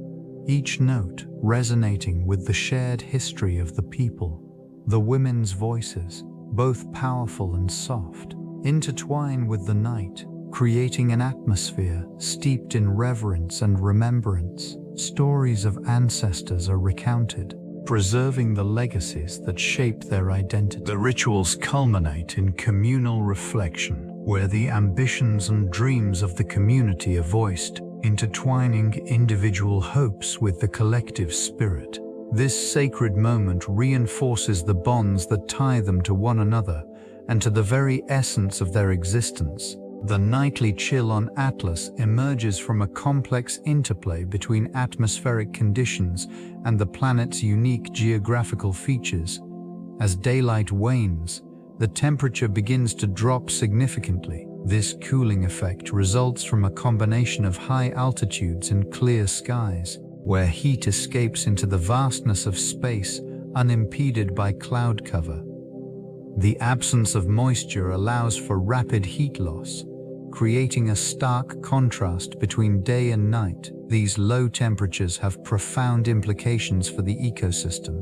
each note resonating with the shared history of the people. The women's voices, both powerful and soft, intertwine with the night, creating an atmosphere steeped in reverence and remembrance. Stories of ancestors are recounted, preserving the legacies that shaped their identity. The rituals culminate in communal reflection, where the ambitions and dreams of the community are voiced, intertwining individual hopes with the collective spirit. This sacred moment reinforces the bonds that tie them to one another and to the very essence of their existence. The nightly chill on Atlas emerges from a complex interplay between atmospheric conditions and the planet's unique geographical features. As daylight wanes, the temperature begins to drop significantly. This cooling effect results from a combination of high altitudes and clear skies, where heat escapes into the vastness of space unimpeded by cloud cover. The absence of moisture allows for rapid heat loss, creating a stark contrast between day and night. These low temperatures have profound implications for the ecosystem.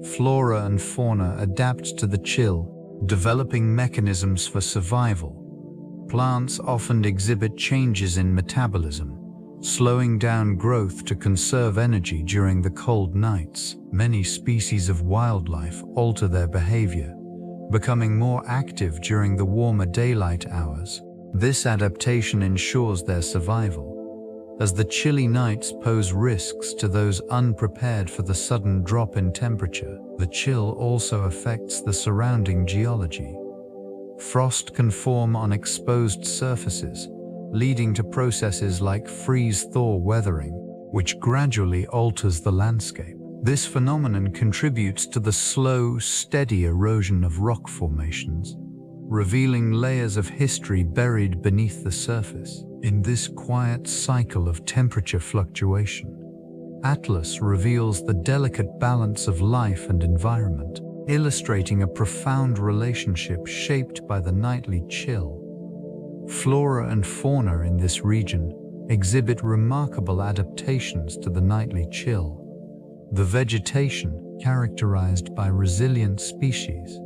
Flora and fauna adapt to the chill, developing mechanisms for survival. Plants often exhibit changes in metabolism, slowing down growth to conserve energy during the cold nights. Many species of wildlife alter their behavior, becoming more active during the warmer daylight hours. This adaptation ensures their survival, as the chilly nights pose risks to those unprepared for the sudden drop in temperature. The chill also affects the surrounding geology. Frost can form on exposed surfaces, leading to processes like freeze-thaw weathering, which gradually alters the landscape. This phenomenon contributes to the slow, steady erosion of rock formations, revealing layers of history buried beneath the surface. In this quiet cycle of temperature fluctuation, Atlas reveals the delicate balance of life and environment, illustrating a profound relationship shaped by the nightly chill. Flora and fauna in this region exhibit remarkable adaptations to the nightly chill. The vegetation, characterized by resilient species,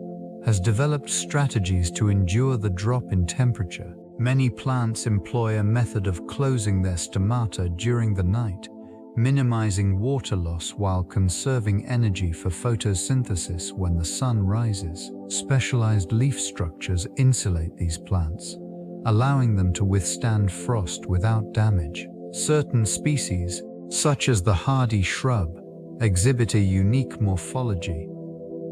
has developed strategies to endure the drop in temperature. Many plants employ a method of closing their stomata during the night, minimizing water loss while conserving energy for photosynthesis when the sun rises. Specialized leaf structures insulate these plants, allowing them to withstand frost without damage. Certain species, such as the hardy shrub, exhibit a unique morphology.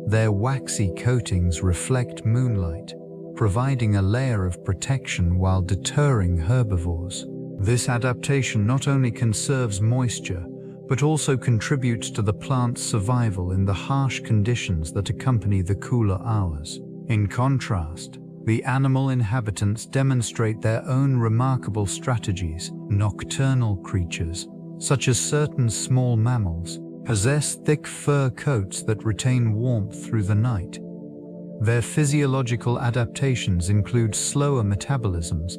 Their waxy coatings reflect moonlight, providing a layer of protection while deterring herbivores. This adaptation not only conserves moisture, but also contributes to the plant's survival in the harsh conditions that accompany the cooler hours. In contrast, the animal inhabitants demonstrate their own remarkable strategies. Nocturnal creatures, such as certain small mammals, possess thick fur coats that retain warmth through the night. Their physiological adaptations include slower metabolisms,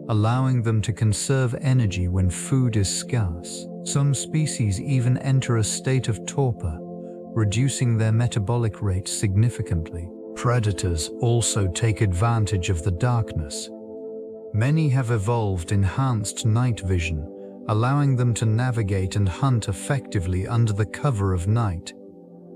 allowing them to conserve energy when food is scarce. Some species even enter a state of torpor, reducing their metabolic rate significantly. Predators also take advantage of the darkness. Many have evolved enhanced night vision, allowing them to navigate and hunt effectively under the cover of night.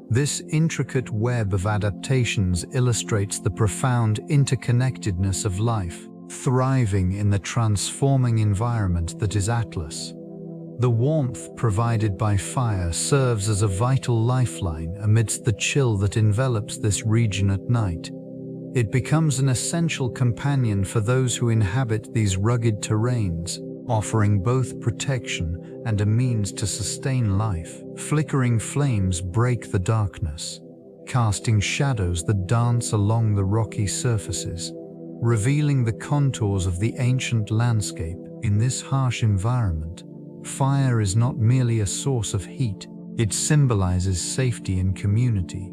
This intricate web of adaptations illustrates the profound interconnectedness of life, thriving in the transforming environment that is Atlas. The warmth provided by fire serves as a vital lifeline amidst the chill that envelops this region at night. It becomes an essential companion for those who inhabit these rugged terrains, offering both protection and a means to sustain life. Flickering flames break the darkness, casting shadows that dance along the rocky surfaces, revealing the contours of the ancient landscape. In this harsh environment, fire is not merely a source of heat, it symbolizes safety and community.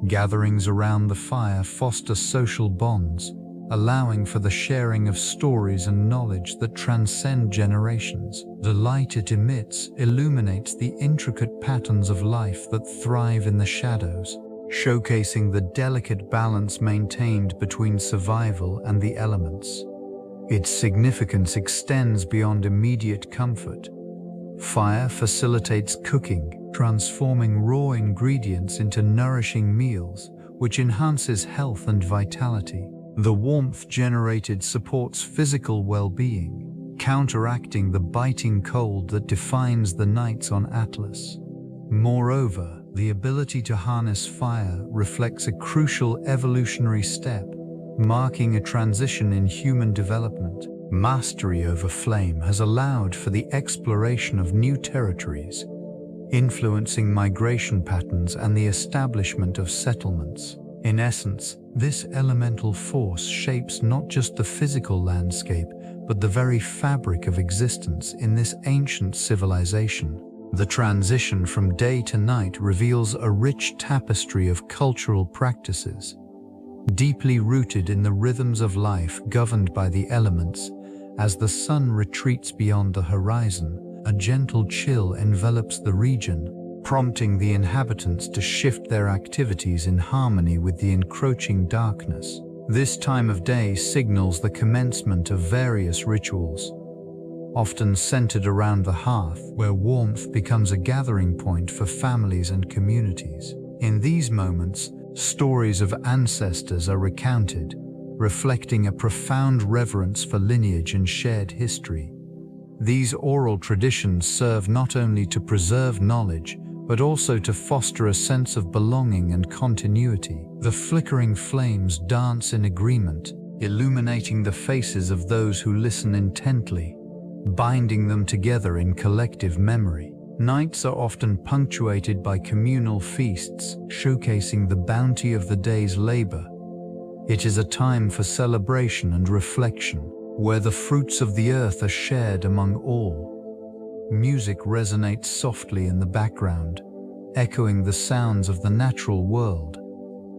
Gatherings around the fire foster social bonds, allowing for the sharing of stories and knowledge that transcend generations. The light it emits illuminates the intricate patterns of life that thrive in the shadows, showcasing the delicate balance maintained between survival and the elements. Its significance extends beyond immediate comfort. Fire facilitates cooking, transforming raw ingredients into nourishing meals, which enhances health and vitality. The warmth generated supports physical well-being, counteracting the biting cold that defines the nights on Atlas. Moreover, the ability to harness fire reflects a crucial evolutionary step, marking a transition in human development. Mastery over flame has allowed for the exploration of new territories, influencing migration patterns and the establishment of settlements. In essence, this elemental force shapes not just the physical landscape, but the very fabric of existence in this ancient civilization. The transition from day to night reveals a rich tapestry of cultural practices, deeply rooted in the rhythms of life governed by the elements. As the sun retreats beyond the horizon, a gentle chill envelops the region, prompting the inhabitants to shift their activities in harmony with the encroaching darkness. This time of day signals the commencement of various rituals, often centered around the hearth, where warmth becomes a gathering point for families and communities. In these moments, stories of ancestors are recounted, reflecting a profound reverence for lineage and shared history. These oral traditions serve not only to preserve knowledge, but also to foster a sense of belonging and continuity. The flickering flames dance in agreement, illuminating the faces of those who listen intently, binding them together in collective memory. Nights are often punctuated by communal feasts, showcasing the bounty of the day's labor. It is a time for celebration and reflection, where the fruits of the earth are shared among all. Music resonates softly in the background, echoing the sounds of the natural world.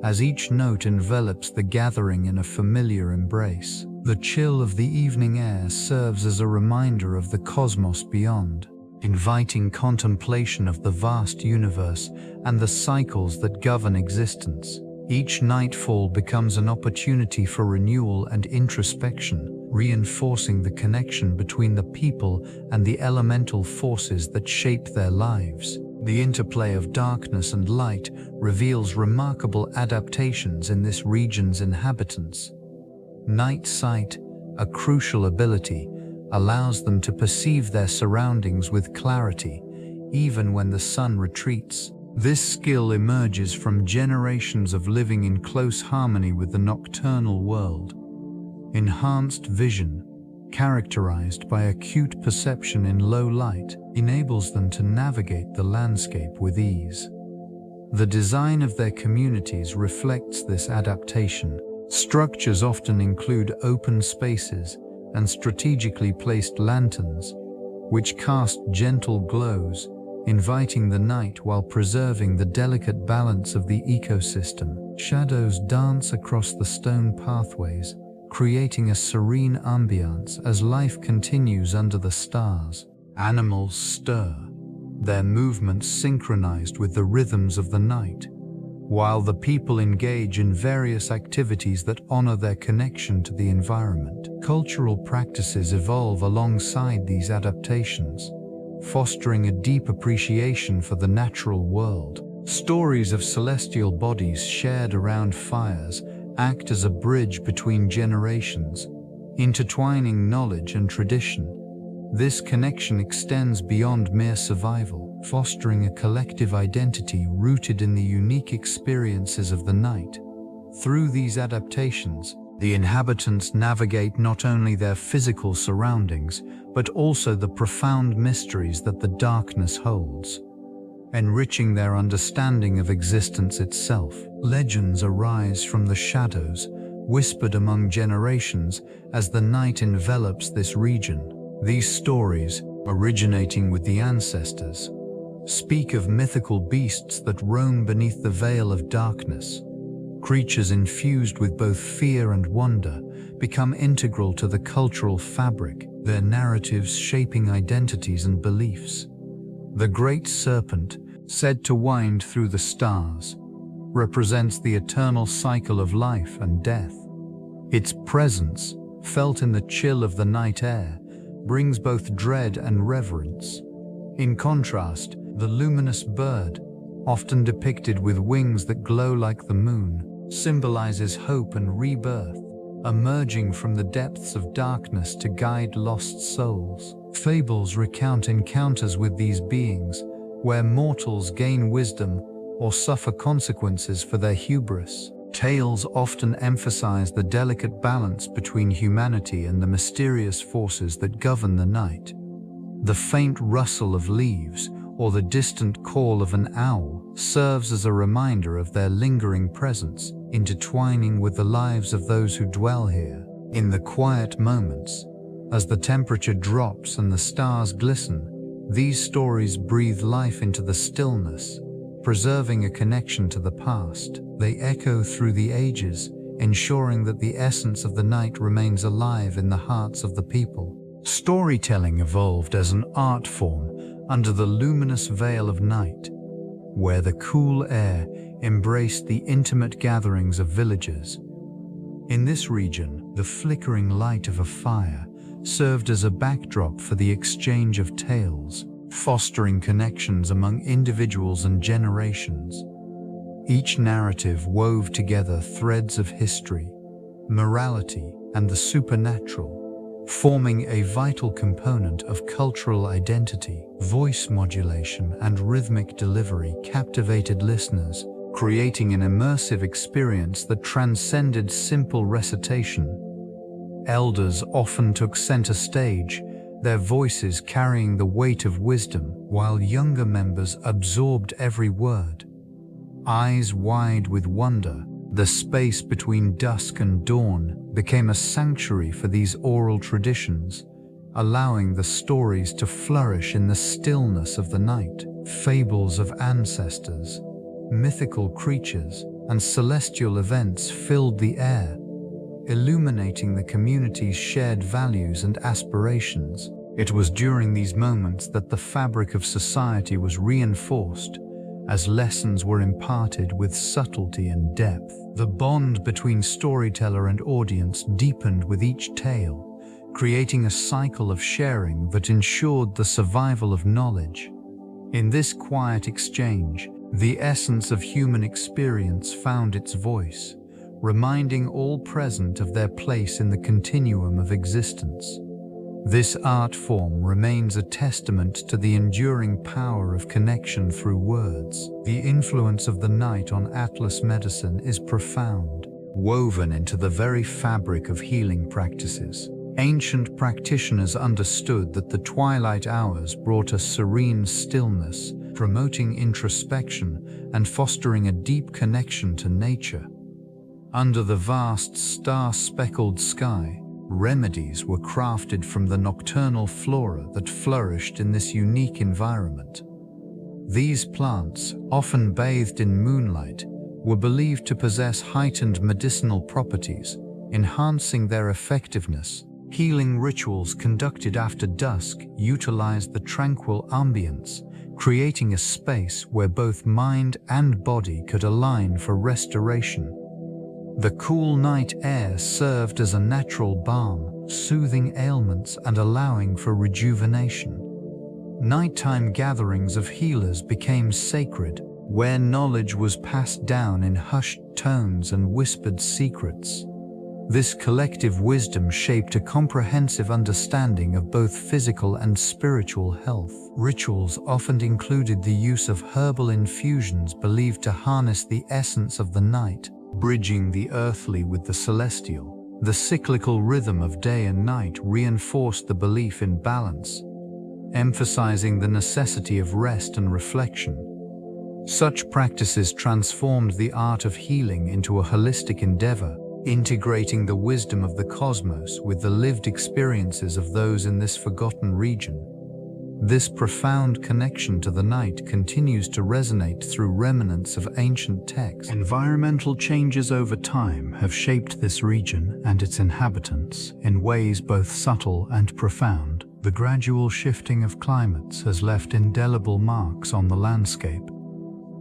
As each note envelops the gathering in a familiar embrace, the chill of the evening air serves as a reminder of the cosmos beyond, inviting contemplation of the vast universe and the cycles that govern existence. Each nightfall becomes an opportunity for renewal and introspection, reinforcing the connection between the people and the elemental forces that shape their lives. The interplay of darkness and light reveals remarkable adaptations in this region's inhabitants. Night sight, a crucial ability, allows them to perceive their surroundings with clarity, even when the sun retreats. This skill emerges from generations of living in close harmony with the nocturnal world. Enhanced vision, characterized by acute perception in low light, enables them to navigate the landscape with ease. The design of their communities reflects this adaptation. Structures often include open spaces and strategically placed lanterns, which cast gentle glows, inviting the night while preserving the delicate balance of the ecosystem. Shadows dance across the stone pathways, creating a serene ambiance as life continues under the stars. Animals stir, their movements synchronized with the rhythms of the night, while the people engage in various activities that honor their connection to the environment. Cultural practices evolve alongside these adaptations, fostering a deep appreciation for the natural world. Stories of celestial bodies shared around fires act as a bridge between generations, intertwining knowledge and tradition. This connection extends beyond mere survival, fostering a collective identity rooted in the unique experiences of the night. Through these adaptations, the inhabitants navigate not only their physical surroundings, but also the profound mysteries that the darkness holds, enriching their understanding of existence itself. Legends arise from the shadows, whispered among generations as the night envelops this region. These stories, originating with the ancestors, speak of mythical beasts that roam beneath the veil of darkness. Creatures infused with both fear and wonder become integral to the cultural fabric, their narratives shaping identities and beliefs. The great serpent, said to wind through the stars, represents the eternal cycle of life and death. Its presence, felt in the chill of the night air, brings both dread and reverence. In contrast, the luminous bird, often depicted with wings that glow like the moon, symbolizes hope and rebirth, emerging from the depths of darkness to guide lost souls. Fables recount encounters with these beings, where mortals gain wisdom or suffer consequences for their hubris. Tales often emphasize the delicate balance between humanity and the mysterious forces that govern the night. The faint rustle of leaves or the distant call of an owl serves as a reminder of their lingering presence, intertwining with the lives of those who dwell here. In the quiet moments, as the temperature drops and the stars glisten, these stories breathe life into the stillness, preserving a connection to the past. They echo through the ages, ensuring that the essence of the night remains alive in the hearts of the people. Storytelling evolved as an art form under the luminous veil of night, where the cool air embraced the intimate gatherings of villagers. In this region, the flickering light of a fire served as a backdrop for the exchange of tales, fostering connections among individuals and generations. Each narrative wove together threads of history, morality, and the supernatural, forming a vital component of cultural identity. Voice modulation and rhythmic delivery captivated listeners, creating an immersive experience that transcended simple recitation. Elders often took center stage, their voices carrying the weight of wisdom, while younger members absorbed every word. Eyes wide with wonder, the space between dusk and dawn became a sanctuary for these oral traditions, allowing the stories to flourish in the stillness of the night. Fables of ancestors, mythical creatures, and celestial events filled the air, illuminating the community's shared values and aspirations. It was during these moments that the fabric of society was reinforced, as lessons were imparted with subtlety and depth. The bond between storyteller and audience deepened with each tale, creating a cycle of sharing that ensured the survival of knowledge. In this quiet exchange, the essence of human experience found its voice, reminding all present of their place in the continuum of existence. This art form remains a testament to the enduring power of connection through words. The influence of the night on Atlas medicine is profound, woven into the very fabric of healing practices. Ancient practitioners understood that the twilight hours brought a serene stillness, promoting introspection and fostering a deep connection to nature. Under the vast star-speckled sky, remedies were crafted from the nocturnal flora that flourished in this unique environment. These plants, often bathed in moonlight, were believed to possess heightened medicinal properties, enhancing their effectiveness. Healing rituals conducted after dusk utilized the tranquil ambience, creating a space where both mind and body could align for restoration. The cool night air served as a natural balm, soothing ailments and allowing for rejuvenation. Nighttime gatherings of healers became sacred, where knowledge was passed down in hushed tones and whispered secrets. This collective wisdom shaped a comprehensive understanding of both physical and spiritual health. Rituals often included the use of herbal infusions believed to harness the essence of the night, bridging the earthly with the celestial. The cyclical rhythm of day and night reinforced the belief in balance, emphasizing the necessity of rest and reflection. Such practices transformed the art of healing into a holistic endeavor, integrating the wisdom of the cosmos with the lived experiences of those in this forgotten region. This profound connection to the night continues to resonate through remnants of ancient texts. Environmental changes over time have shaped this region and its inhabitants in ways both subtle and profound. The gradual shifting of climates has left indelible marks on the landscape,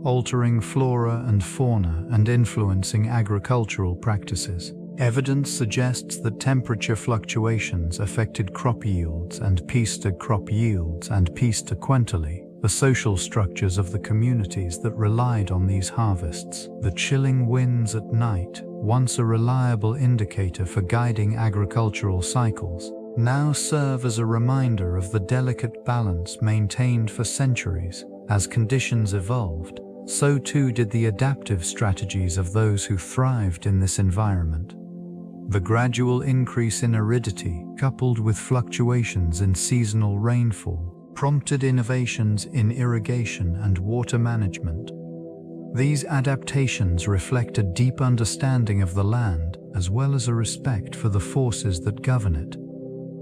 altering flora and fauna and influencing agricultural practices. Evidence suggests that temperature fluctuations affected crop yields and pieced sequentially the social structures of the communities that relied on these harvests. The chilling winds at night, once a reliable indicator for guiding agricultural cycles, now serve as a reminder of the delicate balance maintained for centuries. As conditions evolved, so too did the adaptive strategies of those who thrived in this environment. The gradual increase in aridity, coupled with fluctuations in seasonal rainfall, prompted innovations in irrigation and water management. These adaptations reflect a deep understanding of the land, as well as a respect for the forces that govern it.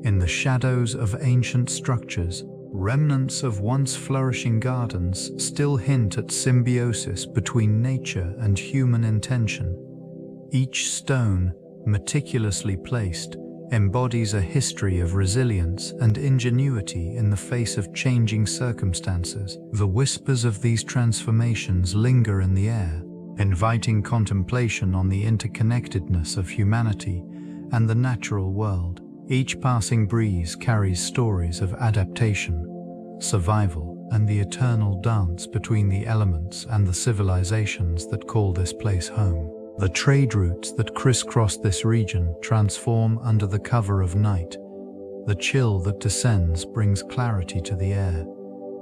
In the shadows of ancient structures, remnants of once flourishing gardens still hint at symbiosis between nature and human intention. Each stone, meticulously placed, embodies a history of resilience and ingenuity in the face of changing circumstances. The whispers of these transformations linger in the air, inviting contemplation on the interconnectedness of humanity and the natural world. Each passing breeze carries stories of adaptation, survival, and the eternal dance between the elements and the civilizations that call this place home. The trade routes that crisscross this region transform under the cover of night. The chill that descends brings clarity to the air,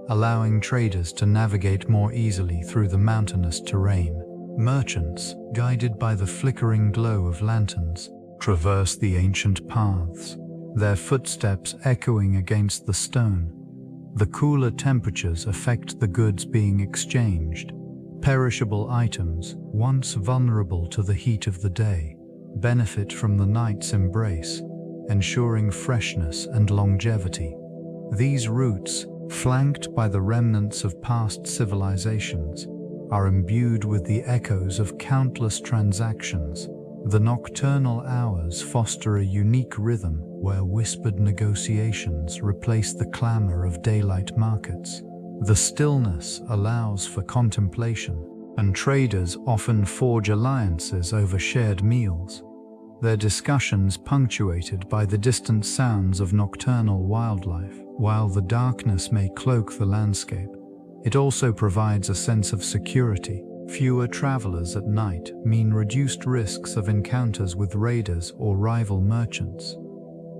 allowing traders to navigate more easily through the mountainous terrain. Merchants, guided by the flickering glow of lanterns, traverse the ancient paths, their footsteps echoing against the stone. The cooler temperatures affect the goods being exchanged. Perishable items, once vulnerable to the heat of the day, benefit from the night's embrace, ensuring freshness and longevity. These routes, flanked by the remnants of past civilizations, are imbued with the echoes of countless transactions. The nocturnal hours foster a unique rhythm where whispered negotiations replace the clamor of daylight markets. The stillness allows for contemplation, and traders often forge alliances over shared meals, their discussions punctuated by the distant sounds of nocturnal wildlife. While the darkness may cloak the landscape, it also provides a sense of security. Fewer travelers at night mean reduced risks of encounters with raiders or rival merchants.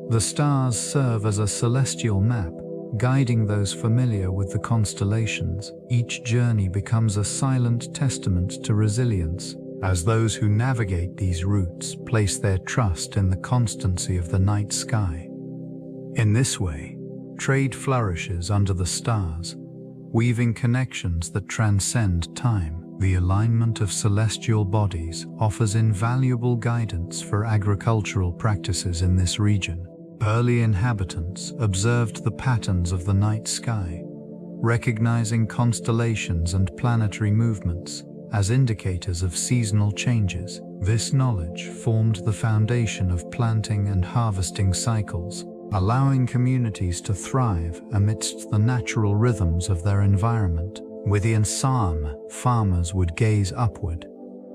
The stars serve as a celestial map, guiding those familiar with the constellations. Each journey becomes a silent testament to resilience, as those who navigate these routes place their trust in the constancy of the night sky. In this way, trade flourishes under the stars, weaving connections that transcend time. The alignment of celestial bodies offers invaluable guidance for agricultural practices in this region. Early inhabitants observed the patterns of the night sky, recognizing constellations and planetary movements as indicators of seasonal changes. This knowledge formed the foundation of planting and harvesting cycles, allowing communities to thrive amidst the natural rhythms of their environment. Within Psalm, farmers would gaze upward,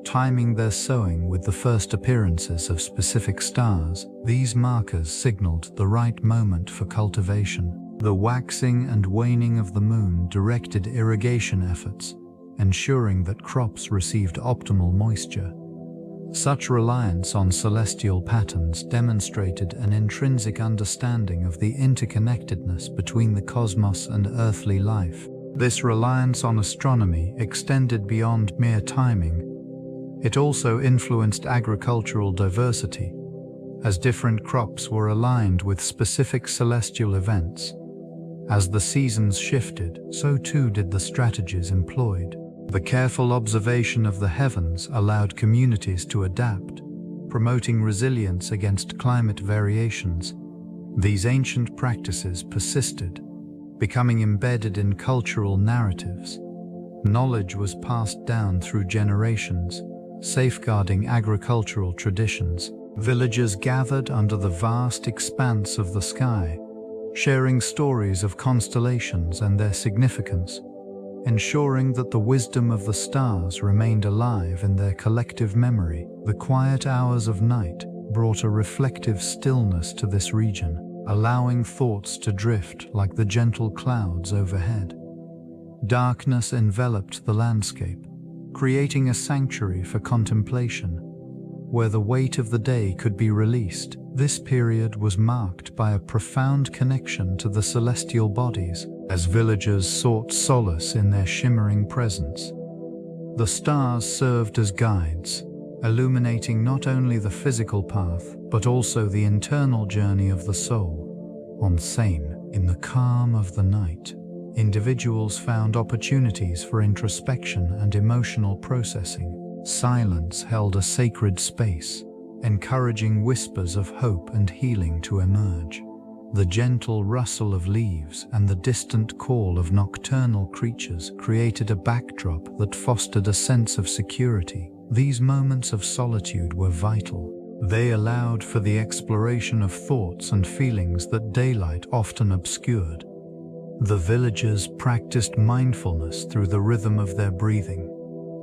timing their sowing with the first appearances of specific stars. These markers signaled the right moment for cultivation. The waxing and waning of the moon directed irrigation efforts, ensuring that crops received optimal moisture. Such reliance on celestial patterns demonstrated an intrinsic understanding of the interconnectedness between the cosmos and earthly life. This reliance on astronomy extended beyond mere timing. It also influenced agricultural diversity, as different crops were aligned with specific celestial events. As the seasons shifted, so too did the strategies employed. The careful observation of the heavens allowed communities to adapt, promoting resilience against climate variations. These ancient practices persisted, becoming embedded in cultural narratives. Knowledge was passed down through generations, safeguarding agricultural traditions. Villagers gathered under the vast expanse of the sky, sharing stories of constellations and their significance, ensuring that the wisdom of the stars remained alive in their collective memory. The quiet hours of night brought a reflective stillness to this region, allowing thoughts to drift like the gentle clouds overhead. Darkness enveloped the landscape, creating a sanctuary for contemplation, where the weight of the day could be released. This period was marked by a profound connection to the celestial bodies, as villagers sought solace in their shimmering presence. The stars served as guides, illuminating not only the physical path, but also the internal journey of the soul. On Same, in the calm of the night, individuals found opportunities for introspection and emotional processing. Silence held a sacred space, encouraging whispers of hope and healing to emerge. The gentle rustle of leaves and the distant call of nocturnal creatures created a backdrop that fostered a sense of security. These moments of solitude were vital. They allowed for the exploration of thoughts and feelings that daylight often obscured. The villagers practiced mindfulness through the rhythm of their breathing,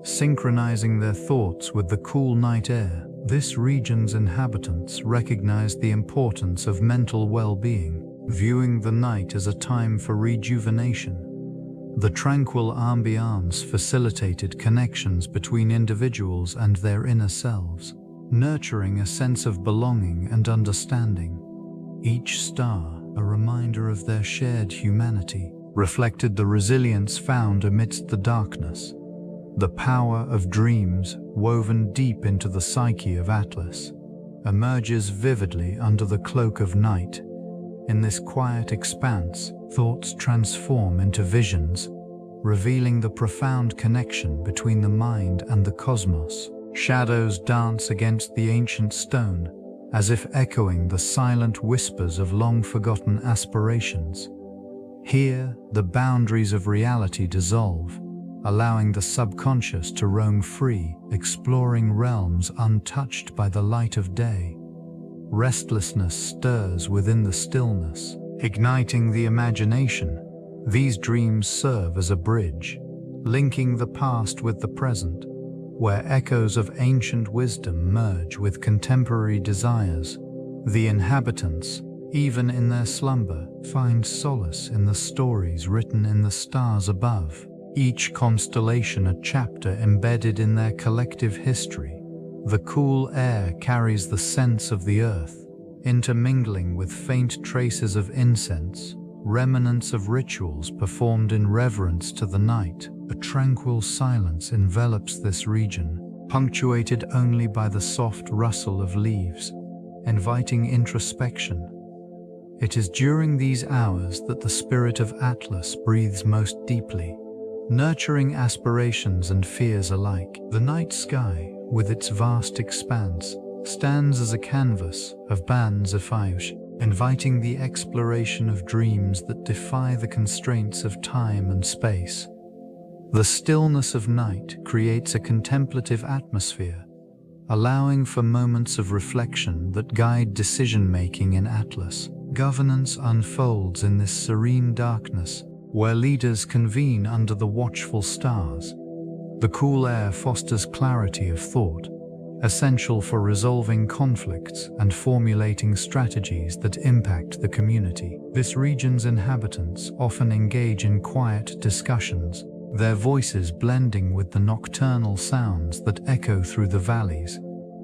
synchronizing their thoughts with the cool night air. This region's inhabitants recognized the importance of mental well-being, viewing the night as a time for rejuvenation. The tranquil ambiance facilitated connections between individuals and their inner selves, nurturing a sense of belonging and understanding. Each star, a reminder of their shared humanity, reflected the resilience found amidst the darkness. The power of dreams, woven deep into the psyche of Atlas, emerges vividly under the cloak of night. In this quiet expanse, thoughts transform into visions, revealing the profound connection between the mind and the cosmos. Shadows dance against the ancient stone, as if echoing the silent whispers of long-forgotten aspirations. Here, the boundaries of reality dissolve, allowing the subconscious to roam free, exploring realms untouched by the light of day. Restlessness stirs within the stillness, igniting the imagination. These dreams serve as a bridge, linking the past with the present, where echoes of ancient wisdom merge with contemporary desires. The inhabitants, even in their slumber, find solace in the stories written in the stars above, each constellation a chapter embedded in their collective history. The cool air carries the sense of the earth, intermingling with faint traces of incense, remnants of rituals performed in reverence to the night. A tranquil silence envelops this region, punctuated only by the soft rustle of leaves, inviting introspection. It is during these hours that the spirit of Atlas breathes most deeply, nurturing aspirations and fears alike. The night sky, with its vast expanse, stands as a canvas of Ban-Zephyj, inviting the exploration of dreams that defy the constraints of time and space. The stillness of night creates a contemplative atmosphere, allowing for moments of reflection that guide decision-making in Atlas. Governance unfolds in this serene darkness, where leaders convene under the watchful stars. The cool air fosters clarity of thought, essential for resolving conflicts and formulating strategies that impact the community. This region's inhabitants often engage in quiet discussions, their voices blending with the nocturnal sounds that echo through the valleys.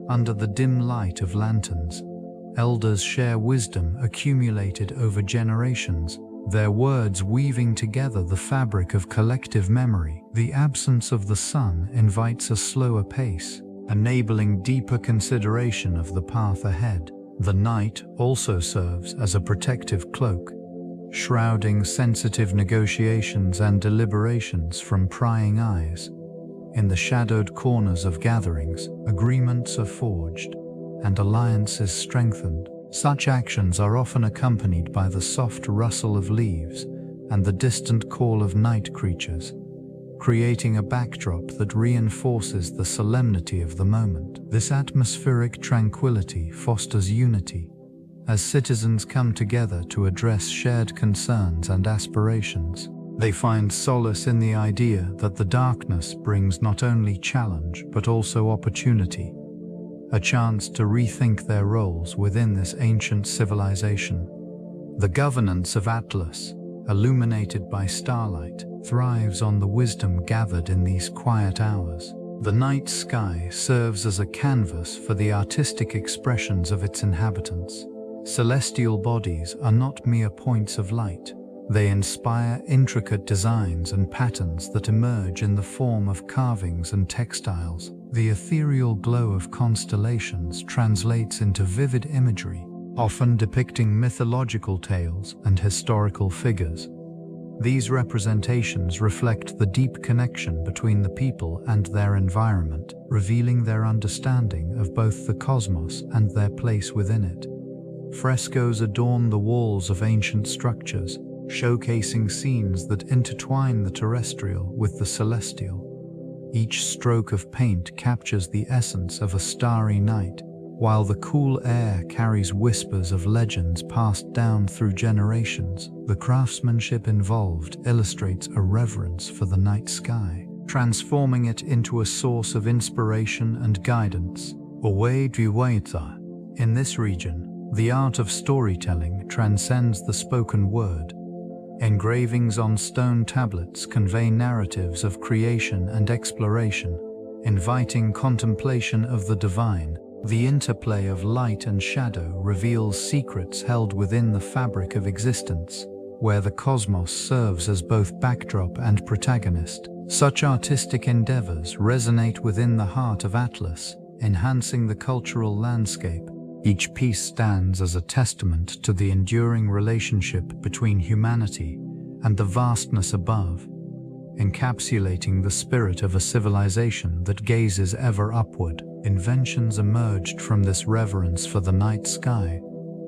Under the dim light of lanterns, elders share wisdom accumulated over generations, their words weaving together the fabric of collective memory. The absence of the sun invites a slower pace, enabling deeper consideration of the path ahead. The night also serves as a protective cloak, shrouding sensitive negotiations and deliberations from prying eyes. In the shadowed corners of gatherings, agreements are forged and alliances strengthened. Such actions are often accompanied by the soft rustle of leaves and the distant call of night creatures, creating a backdrop that reinforces the solemnity of the moment. This atmospheric tranquility fosters unity, as citizens come together to address shared concerns and aspirations. They find solace in the idea that the darkness brings not only challenge but also opportunity, a chance to rethink their roles within this ancient civilization. The governance of Atlas, illuminated by starlight, thrives on the wisdom gathered in these quiet hours. The night sky serves as a canvas for the artistic expressions of its inhabitants. Celestial bodies are not mere points of light. They inspire intricate designs and patterns that emerge in the form of carvings and textiles. The ethereal glow of constellations translates into vivid imagery, often depicting mythological tales and historical figures. These representations reflect the deep connection between the people and their environment, revealing their understanding of both the cosmos and their place within it. Frescoes adorn the walls of ancient structures, showcasing scenes that intertwine the terrestrial with the celestial. Each stroke of paint captures the essence of a starry night, while the cool air carries whispers of legends passed down through generations. The craftsmanship involved illustrates a reverence for the night sky, transforming it into a source of inspiration and guidance. In this region, the art of storytelling transcends the spoken word. Engravings on stone tablets convey narratives of creation and exploration, inviting contemplation of the divine. The interplay of light and shadow reveals secrets held within the fabric of existence, where the cosmos serves as both backdrop and protagonist. Such artistic endeavors resonate within the heart of Atlas, enhancing the cultural landscape. Each piece stands as a testament to the enduring relationship between humanity and the vastness above, encapsulating the spirit of a civilization that gazes ever upward. Inventions emerged from this reverence for the night sky,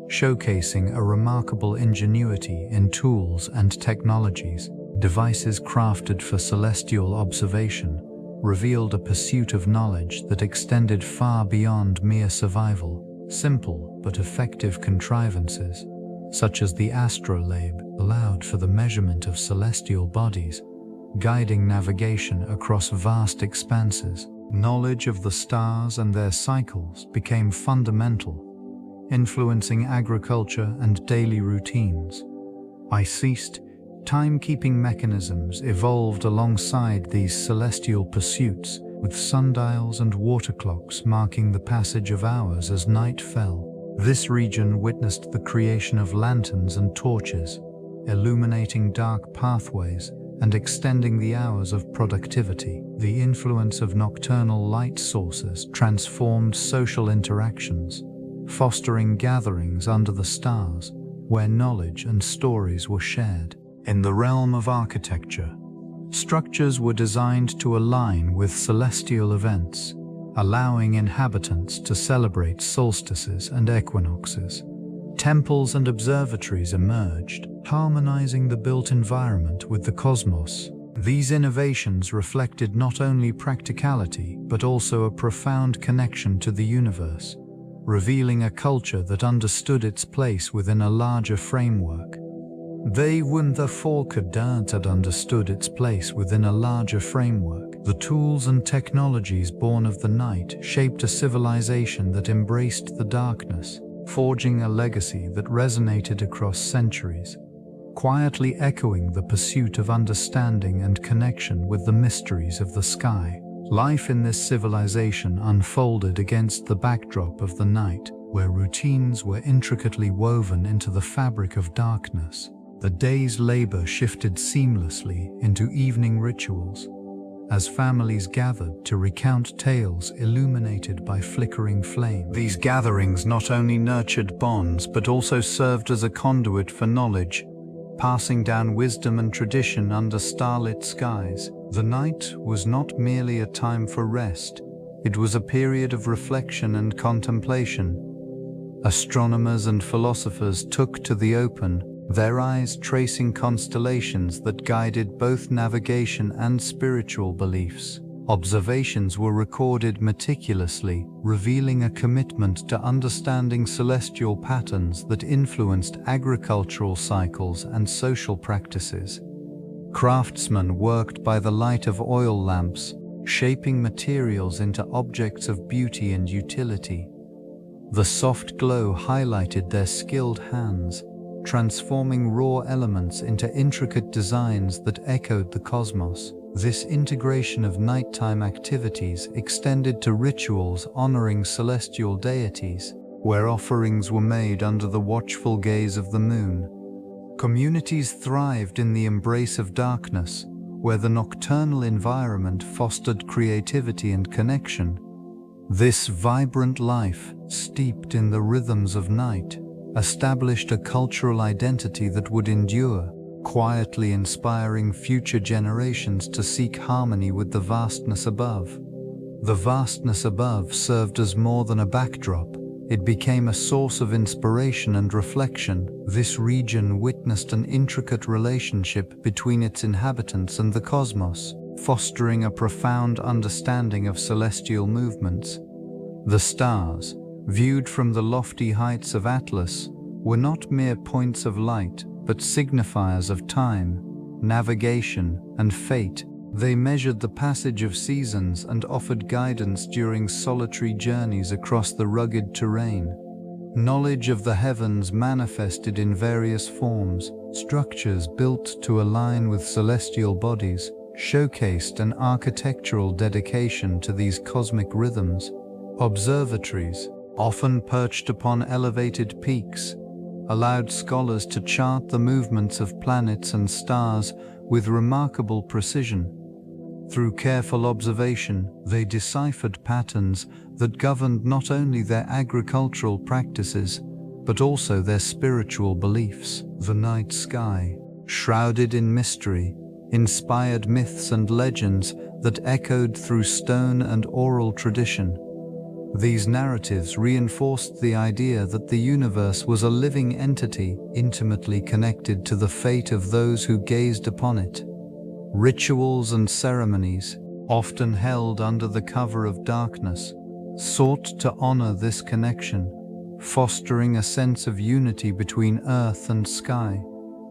showcasing a remarkable ingenuity in tools and technologies. Devices crafted for celestial observation revealed a pursuit of knowledge that extended far beyond mere survival. Simple but effective contrivances, such as the astrolabe, allowed for the measurement of celestial bodies, guiding navigation across vast expanses. Knowledge of the stars and their cycles became fundamental, influencing agriculture and daily routines. Timekeeping mechanisms evolved alongside these celestial pursuits, with sundials and water clocks marking the passage of hours as night fell. This region witnessed the creation of lanterns and torches, illuminating dark pathways and extending the hours of productivity. The influence of nocturnal light sources transformed social interactions, fostering gatherings under the stars, where knowledge and stories were shared. In the realm of architecture, structures were designed to align with celestial events, allowing inhabitants to celebrate solstices and equinoxes. Temples and observatories emerged, harmonizing the built environment with the cosmos. These innovations reflected not only practicality but also a profound connection to the universe, revealing a culture that understood its place within a larger framework. They wouldn't had understood its place within a larger framework. The tools and technologies born of the night shaped a civilization that embraced the darkness, forging a legacy that resonated across centuries, quietly echoing the pursuit of understanding and connection with the mysteries of the sky. Life in this civilization unfolded against the backdrop of the night, where routines were intricately woven into the fabric of darkness. The day's labor shifted seamlessly into evening rituals, as families gathered to recount tales illuminated by flickering flame. These gatherings not only nurtured bonds but also served as a conduit for knowledge, passing down wisdom and tradition under starlit skies. The night was not merely a time for rest, it was a period of reflection and contemplation. Astronomers and philosophers took to the open, their eyes tracing constellations that guided both navigation and spiritual beliefs. Observations were recorded meticulously, revealing a commitment to understanding celestial patterns that influenced agricultural cycles and social practices. Craftsmen worked by the light of oil lamps, shaping materials into objects of beauty and utility. The soft glow highlighted their skilled hands, transforming raw elements into intricate designs that echoed the cosmos. This integration of nighttime activities extended to rituals honoring celestial deities, where offerings were made under the watchful gaze of the moon. Communities thrived in the embrace of darkness, where the nocturnal environment fostered creativity and connection. This vibrant life, steeped in the rhythms of night, established a cultural identity that would endure, quietly inspiring future generations to seek harmony with the vastness above. The vastness above served as more than a backdrop. It became a source of inspiration and reflection. This region witnessed an intricate relationship between its inhabitants and the cosmos, fostering a profound understanding of celestial movements. The stars, viewed from the lofty heights of Atlas, were not mere points of light, but signifiers of time, navigation, and fate. They measured the passage of seasons and offered guidance during solitary journeys across the rugged terrain. Knowledge of the heavens manifested in various forms. Structures built to align with celestial bodies showcased an architectural dedication to these cosmic rhythms. Observatories, often perched upon elevated peaks, allowed scholars to chart the movements of planets and stars with remarkable precision. Through careful observation, they deciphered patterns that governed not only their agricultural practices, but also their spiritual beliefs. The night sky, shrouded in mystery, inspired myths and legends that echoed through stone and oral tradition. These narratives reinforced the idea that the universe was a living entity intimately connected to the fate of those who gazed upon it. Rituals and ceremonies, often held under the cover of darkness, sought to honor this connection, fostering a sense of unity between earth and sky.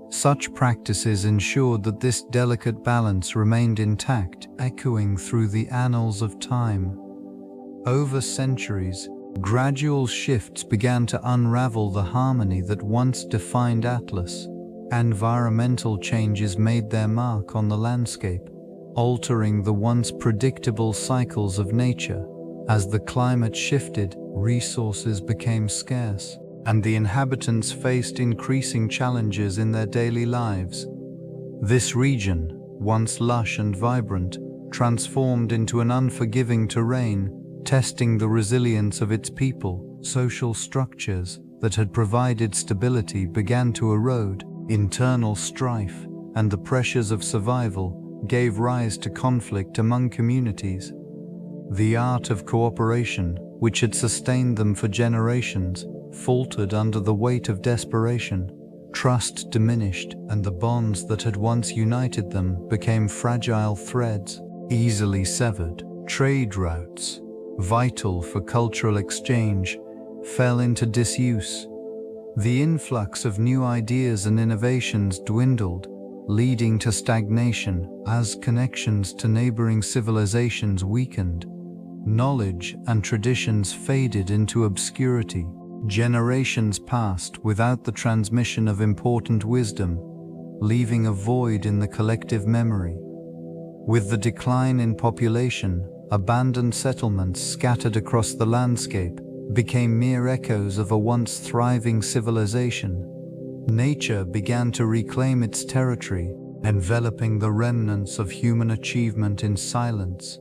Such practices ensured that this delicate balance remained intact, echoing through the annals of time. Over centuries, gradual shifts began to unravel the harmony that once defined Atlas. Environmental changes made their mark on the landscape, altering the once predictable cycles of nature. As the climate shifted, resources became scarce, and the inhabitants faced increasing challenges in their daily lives. This region, once lush and vibrant, transformed into an unforgiving terrain, testing the resilience of its people. Social structures that had provided stability began to erode. Internal strife and the pressures of survival gave rise to conflict among communities. The art of cooperation, which had sustained them for generations, faltered under the weight of desperation. Trust diminished, and the bonds that had once united them became fragile threads, easily severed. Trade routes, vital for cultural exchange, fell into disuse. The influx of new ideas and innovations dwindled, leading to stagnation as connections to neighboring civilizations weakened. Knowledge and traditions faded into obscurity. Generations passed without the transmission of important wisdom, leaving a void in the collective memory. With the decline in population, abandoned settlements scattered across the landscape became mere echoes of a once thriving civilization. Nature began to reclaim its territory, enveloping the remnants of human achievement in silence.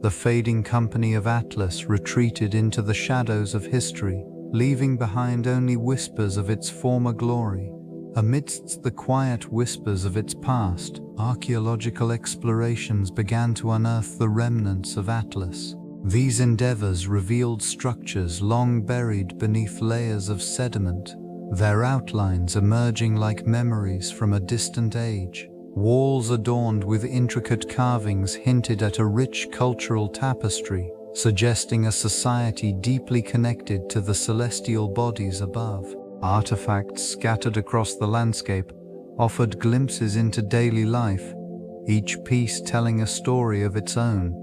The fading company of Atlas retreated into the shadows of history, leaving behind only whispers of its former glory. Amidst the quiet whispers of its past, archaeological explorations began to unearth the remnants of Atlas. These endeavors revealed structures long buried beneath layers of sediment, their outlines emerging like memories from a distant age. Walls adorned with intricate carvings hinted at a rich cultural tapestry, suggesting a society deeply connected to the celestial bodies above. Artifacts scattered across the landscape offered glimpses into daily life, each piece telling a story of its own.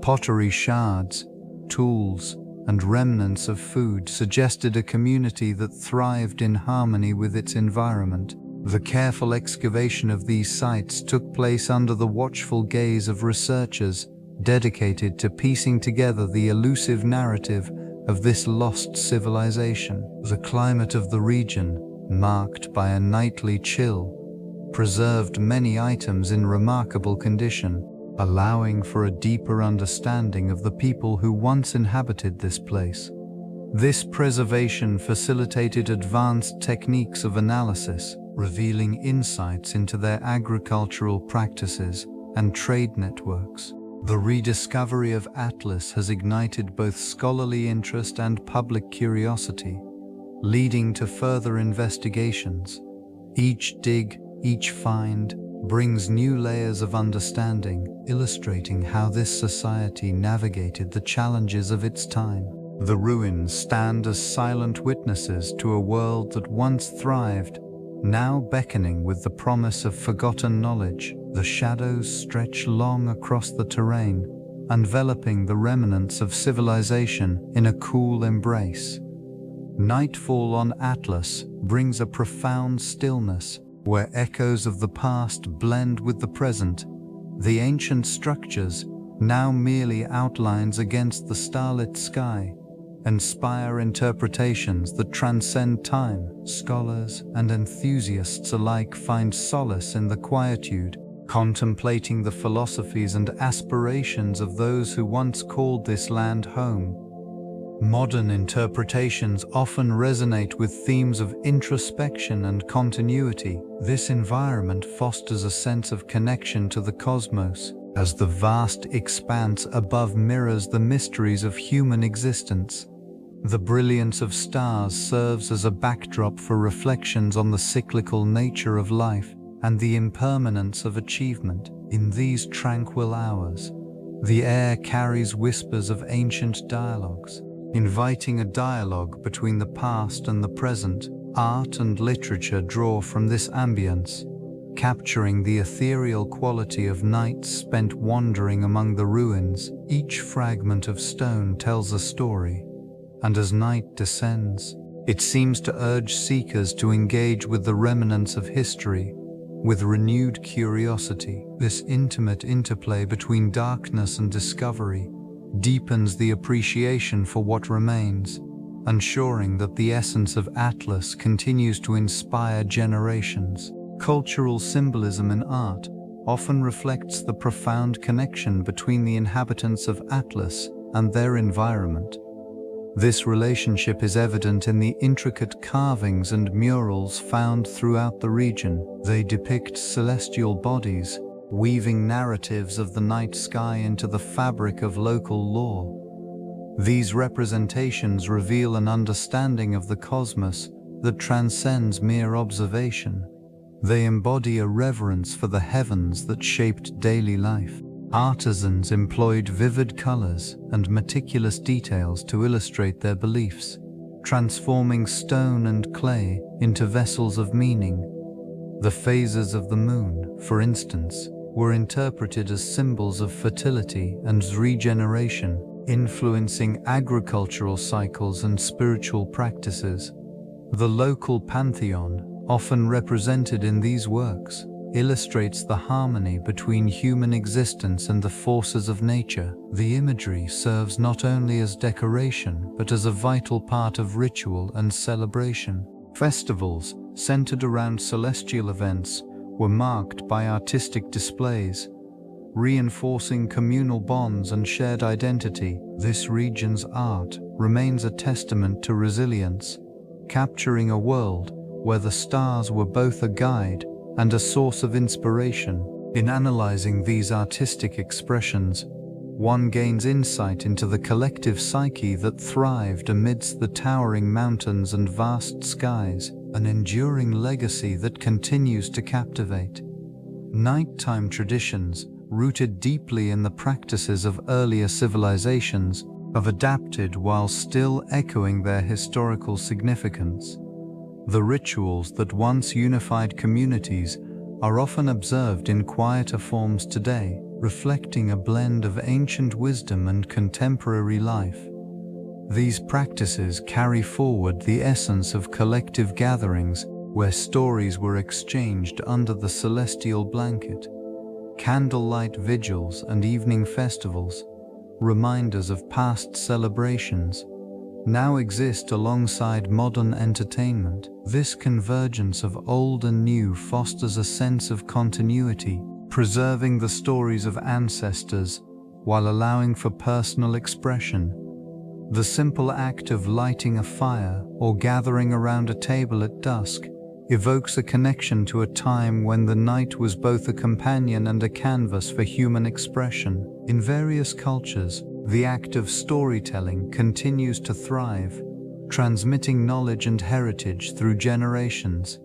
Pottery shards, tools, and remnants of food suggested a community that thrived in harmony with its environment. The careful excavation of these sites took place under the watchful gaze of researchers dedicated to piecing together the elusive narrative of this lost civilization. The climate of the region, marked by a nightly chill, preserved many items in remarkable condition, allowing for a deeper understanding of the people who once inhabited this place. This preservation facilitated advanced techniques of analysis, revealing insights into their agricultural practices and trade networks. The rediscovery of Atlas has ignited both scholarly interest and public curiosity, leading to further investigations. Each dig, each find, brings new layers of understanding, illustrating how this society navigated the challenges of its time. The ruins stand as silent witnesses to a world that once thrived, now beckoning with the promise of forgotten knowledge. The shadows stretch long across the terrain, enveloping the remnants of civilization in a cool embrace. Nightfall on Atlas brings a profound stillness, where echoes of the past blend with the present. The ancient structures, now merely outlines against the starlit sky, inspire interpretations that transcend time. Scholars and enthusiasts alike find solace in the quietude, contemplating the philosophies and aspirations of those who once called this land home. Modern interpretations often resonate with themes of introspection and continuity. This environment fosters a sense of connection to the cosmos, as the vast expanse above mirrors the mysteries of human existence. The brilliance of stars serves as a backdrop for reflections on the cyclical nature of life and the impermanence of achievement. In these tranquil hours, the air carries whispers of ancient dialogues, inviting a dialogue between the past and the present. Art and literature draw from this ambience, capturing the ethereal quality of nights spent wandering among the ruins. Each fragment of stone tells a story, and as night descends, it seems to urge seekers to engage with the remnants of history with renewed curiosity. This intimate interplay between darkness and discovery deepens the appreciation for what remains, ensuring that the essence of Atlas continues to inspire generations. Cultural symbolism in art often reflects the profound connection between the inhabitants of Atlas and their environment. This relationship is evident in the intricate carvings and murals found throughout the region. They depict celestial bodies, weaving narratives of the night sky into the fabric of local lore. These representations reveal an understanding of the cosmos that transcends mere observation. They embody a reverence for the heavens that shaped daily life. Artisans employed vivid colors and meticulous details to illustrate their beliefs, transforming stone and clay into vessels of meaning. The phases of the moon, for instance, were interpreted as symbols of fertility and regeneration, influencing agricultural cycles and spiritual practices. The local pantheon, often represented in these works, illustrates the harmony between human existence and the forces of nature. The imagery serves not only as decoration but as a vital part of ritual and celebration. Festivals, centered around celestial events, were marked by artistic displays, reinforcing communal bonds and shared identity. This region's art remains a testament to resilience, capturing a world where the stars were both a guide and a source of inspiration. In analyzing these artistic expressions, one gains insight into the collective psyche that thrived amidst the towering mountains and vast skies, an enduring legacy that continues to captivate. Nighttime traditions, rooted deeply in the practices of earlier civilizations, have adapted while still echoing their historical significance. The rituals that once unified communities are often observed in quieter forms today, reflecting a blend of ancient wisdom and contemporary life. These practices carry forward the essence of collective gatherings where stories were exchanged under the celestial blanket. Candlelight vigils and evening festivals, reminders of past celebrations, now exist alongside modern entertainment. This convergence of old and new fosters a sense of continuity, preserving the stories of ancestors while allowing for personal expression. The simple act of lighting a fire or gathering around a table at dusk evokes a connection to a time when the night was both a companion and a canvas for human expression. In various cultures, the act of storytelling continues to thrive, transmitting knowledge and heritage through generations.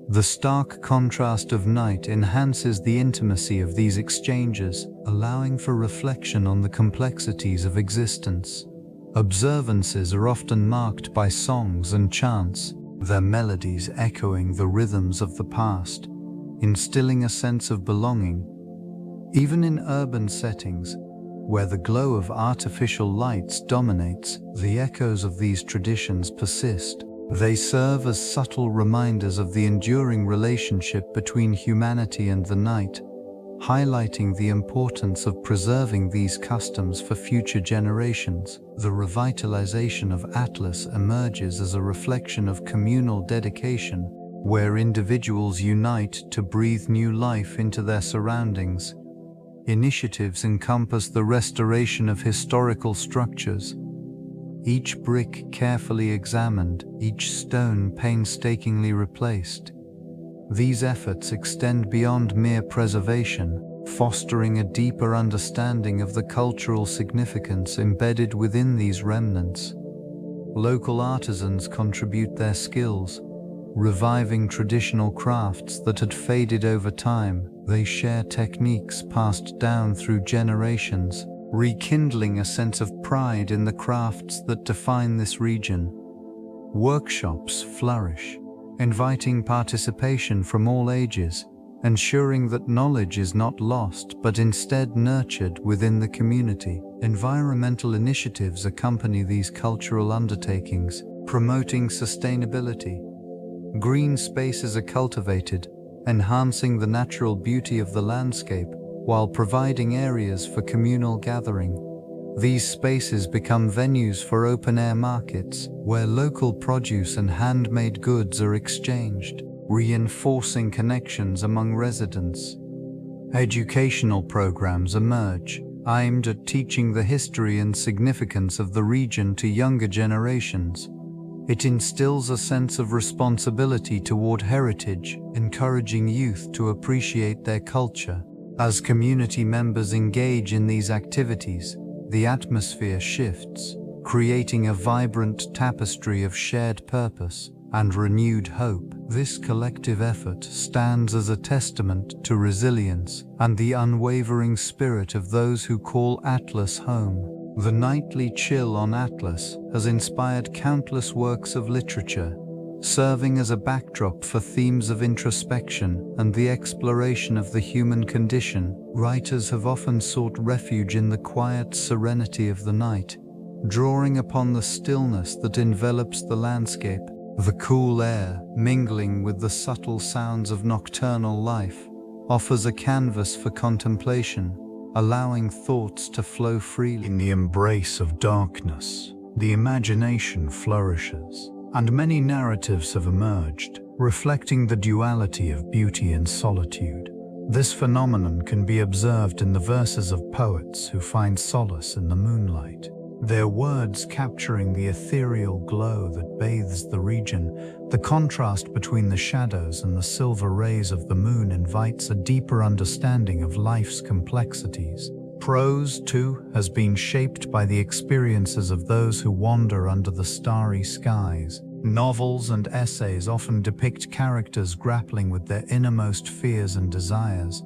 The stark contrast of night enhances the intimacy of these exchanges, allowing for reflection on the complexities of existence. Observances are often marked by songs and chants, their melodies echoing the rhythms of the past, instilling a sense of belonging. Even in urban settings, where the glow of artificial lights dominates, the echoes of these traditions persist. They serve as subtle reminders of the enduring relationship between humanity and the night, highlighting the importance of preserving these customs for future generations. The revitalization of Atlas emerges as a reflection of communal dedication, where individuals unite to breathe new life into their surroundings. Initiatives encompass the restoration of historical structures, each brick carefully examined, each stone painstakingly replaced. These efforts extend beyond mere preservation, fostering a deeper understanding of the cultural significance embedded within these remnants. Local artisans contribute their skills, reviving traditional crafts that had faded over time. They share techniques passed down through generations, rekindling a sense of pride in the crafts that define this region. Workshops flourish, inviting participation from all ages, ensuring that knowledge is not lost but instead nurtured within the community. Environmental initiatives accompany these cultural undertakings, promoting sustainability. Green spaces are cultivated, enhancing the natural beauty of the landscape while providing areas for communal gathering. These spaces become venues for open-air markets, where local produce and handmade goods are exchanged, reinforcing connections among residents. Educational programs emerge, aimed at teaching the history and significance of the region to younger generations. It instills a sense of responsibility toward heritage, encouraging youth to appreciate their culture. As community members engage in these activities, the atmosphere shifts, creating a vibrant tapestry of shared purpose. and renewed hope. This collective effort stands as a testament to resilience and the unwavering spirit of those who call Atlas home. The nightly chill on Atlas has inspired countless works of literature, serving as a backdrop for themes of introspection and the exploration of the human condition. Writers have often sought refuge in the quiet serenity of the night, drawing upon the stillness that envelops the landscape. The cool air, mingling with the subtle sounds of nocturnal life, offers a canvas for contemplation, allowing thoughts to flow freely. In the embrace of darkness, the imagination flourishes, and many narratives have emerged, reflecting the duality of beauty and solitude. This phenomenon can be observed in the verses of poets who find solace in the moonlight, their words capturing the ethereal glow that bathes the region. The contrast between the shadows and the silver rays of the moon invites a deeper understanding of life's complexities. Prose, too, has been shaped by the experiences of those who wander under the starry skies. Novels and essays often depict characters grappling with their innermost fears and desires,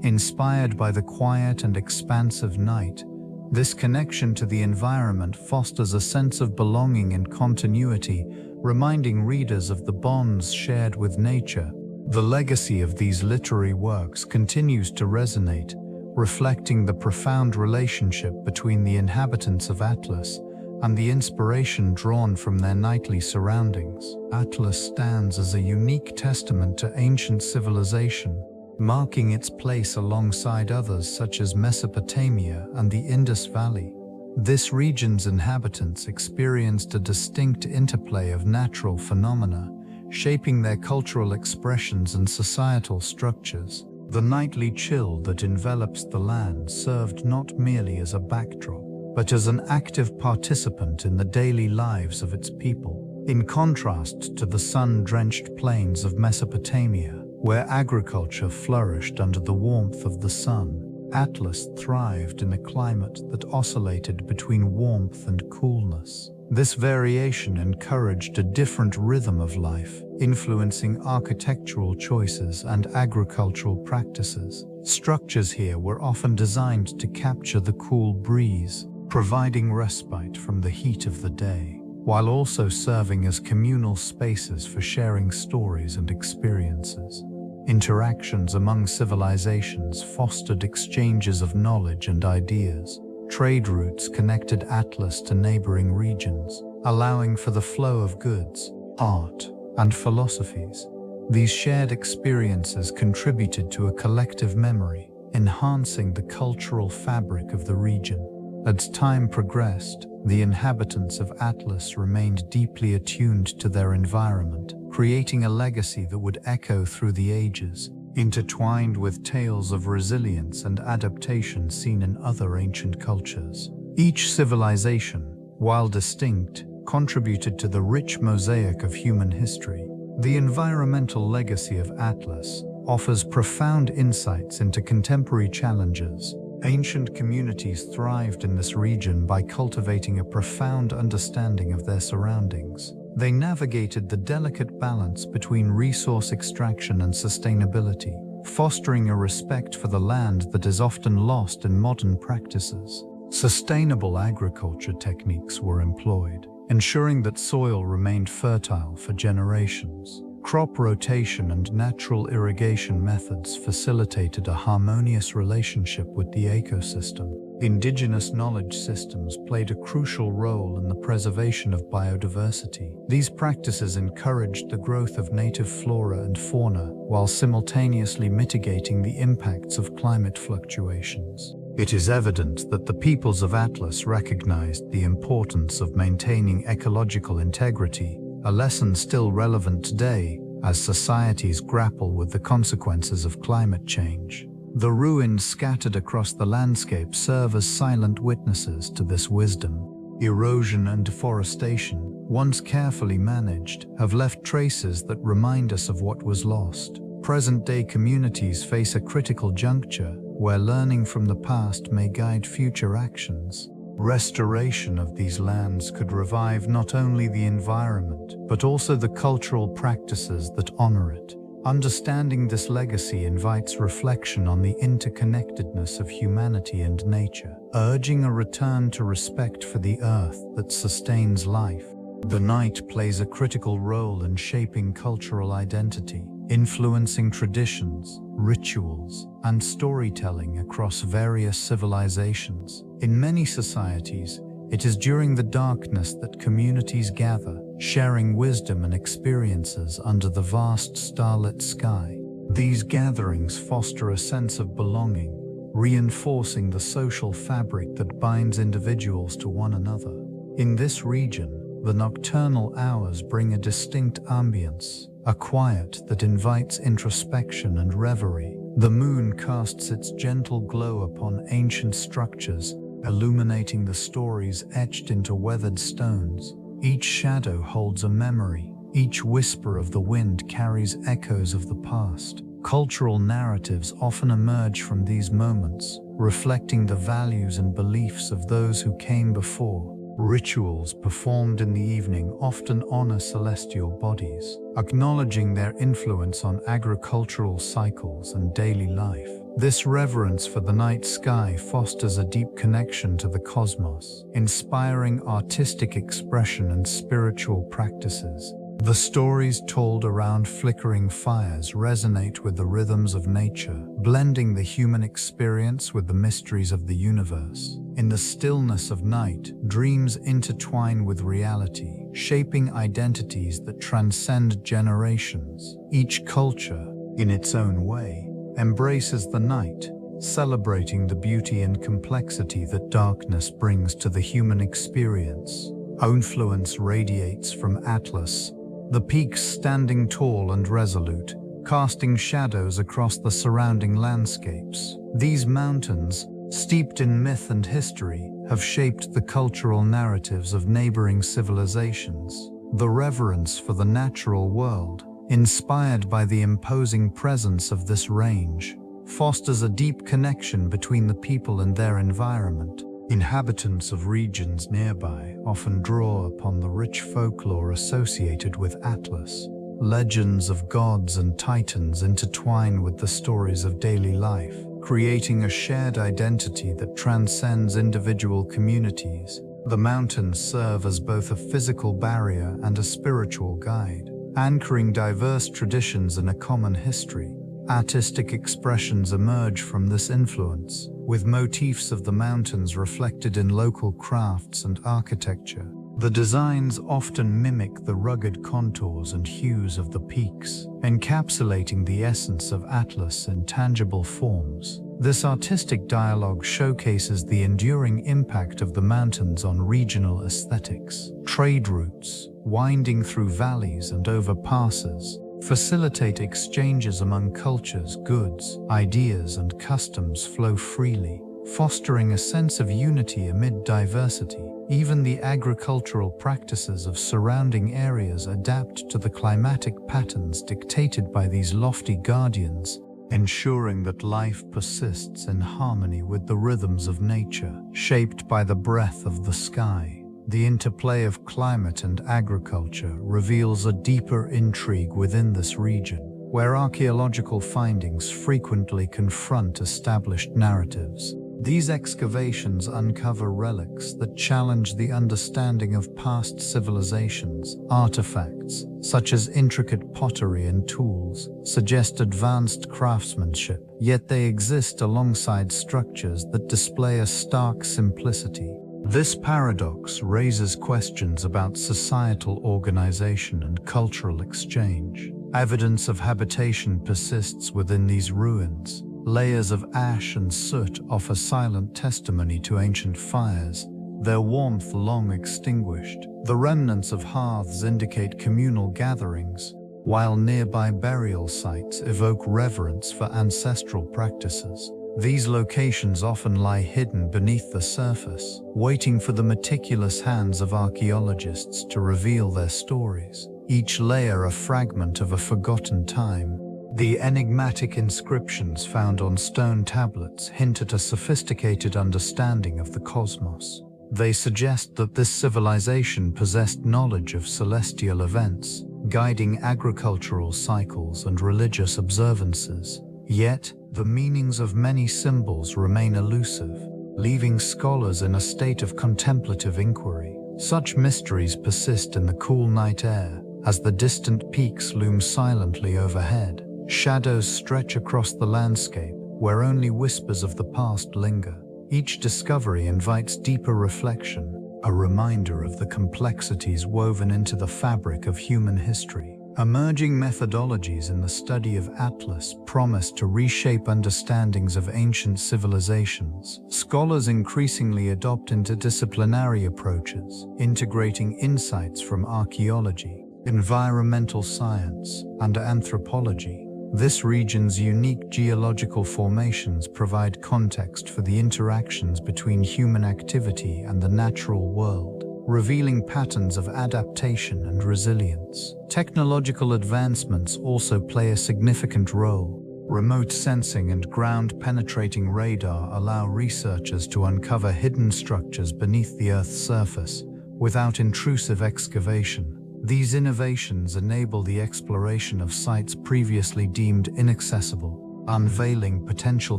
inspired by the quiet and expansive night. This connection to the environment fosters a sense of belonging and continuity, reminding readers of the bonds shared with nature. The legacy of these literary works continues to resonate, reflecting the profound relationship between the inhabitants of Atlas and the inspiration drawn from their nightly surroundings. Atlas stands as a unique testament to ancient civilization, marking its place alongside others such as Mesopotamia and the Indus Valley. This region's inhabitants experienced a distinct interplay of natural phenomena, shaping their cultural expressions and societal structures. The nightly chill that envelops the land served not merely as a backdrop, but as an active participant in the daily lives of its people. In contrast to the sun-drenched plains of Mesopotamia, where agriculture flourished under the warmth of the sun, Atlas thrived in a climate that oscillated between warmth and coolness. This variation encouraged a different rhythm of life, influencing architectural choices and agricultural practices. Structures here were often designed to capture the cool breeze, providing respite from the heat of the day, while also serving as communal spaces for sharing stories and experiences. Interactions among civilizations fostered exchanges of knowledge and ideas. Trade routes connected Atlas to neighboring regions, allowing for the flow of goods, art, and philosophies. These shared experiences contributed to a collective memory, enhancing the cultural fabric of the region. As time progressed, the inhabitants of Atlas remained deeply attuned to their environment, creating a legacy that would echo through the ages, intertwined with tales of resilience and adaptation seen in other ancient cultures. Each civilization, while distinct, contributed to the rich mosaic of human history. The environmental legacy of Atlas offers profound insights into contemporary challenges. Ancient communities thrived in this region by cultivating a profound understanding of their surroundings. They navigated the delicate balance between resource extraction and sustainability, fostering a respect for the land that is often lost in modern practices. Sustainable agriculture techniques were employed, ensuring that soil remained fertile for generations. Crop rotation and natural irrigation methods facilitated a harmonious relationship with the ecosystem. Indigenous knowledge systems played a crucial role in the preservation of biodiversity. These practices encouraged the growth of native flora and fauna while simultaneously mitigating the impacts of climate fluctuations. It is evident that the peoples of Atlas recognized the importance of maintaining ecological integrity, a lesson still relevant today as societies grapple with the consequences of climate change. The ruins scattered across the landscape serve as silent witnesses to this wisdom. Erosion and deforestation, once carefully managed, have left traces that remind us of what was lost. Present-day communities face a critical juncture where learning from the past may guide future actions. Restoration of these lands could revive not only the environment, but also the cultural practices that honor it. Understanding this legacy invites reflection on the interconnectedness of humanity and nature, urging a return to respect for the earth that sustains life. The night plays a critical role in shaping cultural identity, influencing traditions, rituals, and storytelling across various civilizations. In many societies, it is during the darkness that communities gather, sharing wisdom and experiences under the vast starlit sky. These gatherings foster a sense of belonging, reinforcing the social fabric that binds individuals to one another. In this region, the nocturnal hours bring a distinct ambience, a quiet that invites introspection and reverie. The moon casts its gentle glow upon ancient structures, illuminating the stories etched into weathered stones. Each shadow holds a memory, each whisper of the wind carries echoes of the past. Cultural narratives often emerge from these moments, reflecting the values and beliefs of those who came before. Rituals performed in the evening often honor celestial bodies, acknowledging their influence on agricultural cycles and daily life. This reverence for the night sky fosters a deep connection to the cosmos, inspiring artistic expression and spiritual practices. The stories told around flickering fires resonate with the rhythms of nature, blending the human experience with the mysteries of the universe. In the stillness of night, dreams intertwine with reality, shaping identities that transcend generations. Each culture, in its own way, embraces the night, celebrating the beauty and complexity that darkness brings to the human experience. Influence radiates from Atlas, the peaks standing tall and resolute, casting shadows across the surrounding landscapes. These mountains, steeped in myth and history, have shaped the cultural narratives of neighboring civilizations. The reverence for the natural world, inspired by the imposing presence of this range, fosters a deep connection between the people and their environment. Inhabitants of regions nearby often draw upon the rich folklore associated with Atlas. Legends of gods and titans intertwine with the stories of daily life, creating a shared identity that transcends individual communities. The mountains serve as both a physical barrier and a spiritual guide, anchoring diverse traditions in a common history. Artistic expressions emerge from this influence, with motifs of the mountains reflected in local crafts and architecture. The designs often mimic the rugged contours and hues of the peaks, encapsulating the essence of Atlas in tangible forms. This artistic dialogue showcases the enduring impact of the mountains on regional aesthetics. Trade routes, winding through valleys and over passes, facilitate exchanges among cultures. Goods, ideas, and customs flow freely, fostering a sense of unity amid diversity. Even the agricultural practices of surrounding areas adapt to the climatic patterns dictated by these lofty guardians, ensuring that life persists in harmony with the rhythms of nature. Shaped by the breath of the sky, the interplay of climate and agriculture reveals a deeper intrigue within this region, where archaeological findings frequently confront established narratives. These excavations uncover relics that challenge the understanding of past civilizations. Artifacts, such as intricate pottery and tools, suggest advanced craftsmanship, yet they exist alongside structures that display a stark simplicity. This paradox raises questions about societal organization and cultural exchange. Evidence of habitation persists within these ruins. Layers of ash and soot offer silent testimony to ancient fires, their warmth long extinguished. The remnants of hearths indicate communal gatherings, while nearby burial sites evoke reverence for ancestral practices. These locations often lie hidden beneath the surface, waiting for the meticulous hands of archaeologists to reveal their stories, each layer a fragment of a forgotten time. The enigmatic inscriptions found on stone tablets hint at a sophisticated understanding of the cosmos. They suggest that this civilization possessed knowledge of celestial events, guiding agricultural cycles and religious observances. Yet, the meanings of many symbols remain elusive, leaving scholars in a state of contemplative inquiry. Such mysteries persist in the cool night air, as the distant peaks loom silently overhead. Shadows stretch across the landscape, where only whispers of the past linger. Each discovery invites deeper reflection, a reminder of the complexities woven into the fabric of human history. Emerging methodologies in the study of Atlas promise to reshape understandings of ancient civilizations. Scholars increasingly adopt interdisciplinary approaches, integrating insights from archaeology, environmental science, and anthropology. This region's unique geological formations provide context for the interactions between human activity and the natural world, revealing patterns of adaptation and resilience. Technological advancements also play a significant role. Remote sensing and ground-penetrating radar allow researchers to uncover hidden structures beneath the Earth's surface without intrusive excavation. These innovations enable the exploration of sites previously deemed inaccessible, unveiling potential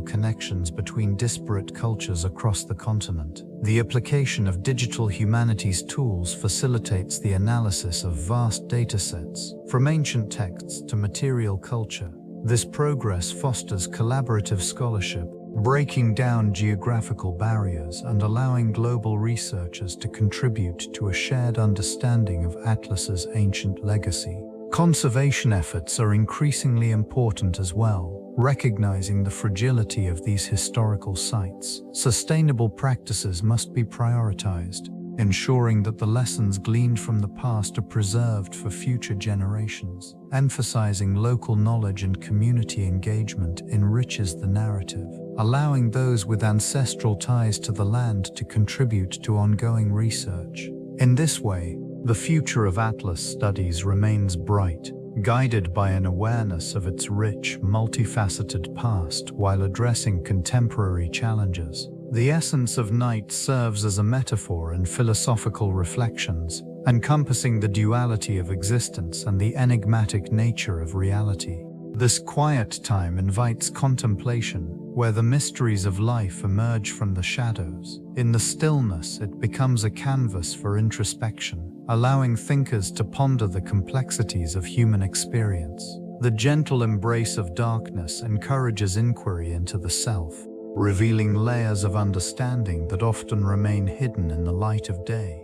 connections between disparate cultures across the continent. The application of digital humanities tools facilitates the analysis of vast datasets, from ancient texts to material culture. This progress fosters collaborative scholarship, breaking down geographical barriers and allowing global researchers to contribute to a shared understanding of Atlas's ancient legacy. Conservation efforts are increasingly important as well, recognizing the fragility of these historical sites. Sustainable practices must be prioritized, ensuring that the lessons gleaned from the past are preserved for future generations. Emphasizing local knowledge and community engagement enriches the narrative, allowing those with ancestral ties to the land to contribute to ongoing research. In this way, the future of Atlas studies remains bright, guided by an awareness of its rich, multifaceted past while addressing contemporary challenges. The essence of night serves as a metaphor in philosophical reflections, encompassing the duality of existence and the enigmatic nature of reality. This quiet time invites contemplation, where the mysteries of life emerge from the shadows. In the stillness, it becomes a canvas for introspection, allowing thinkers to ponder the complexities of human experience. The gentle embrace of darkness encourages inquiry into the self, revealing layers of understanding that often remain hidden in the light of day.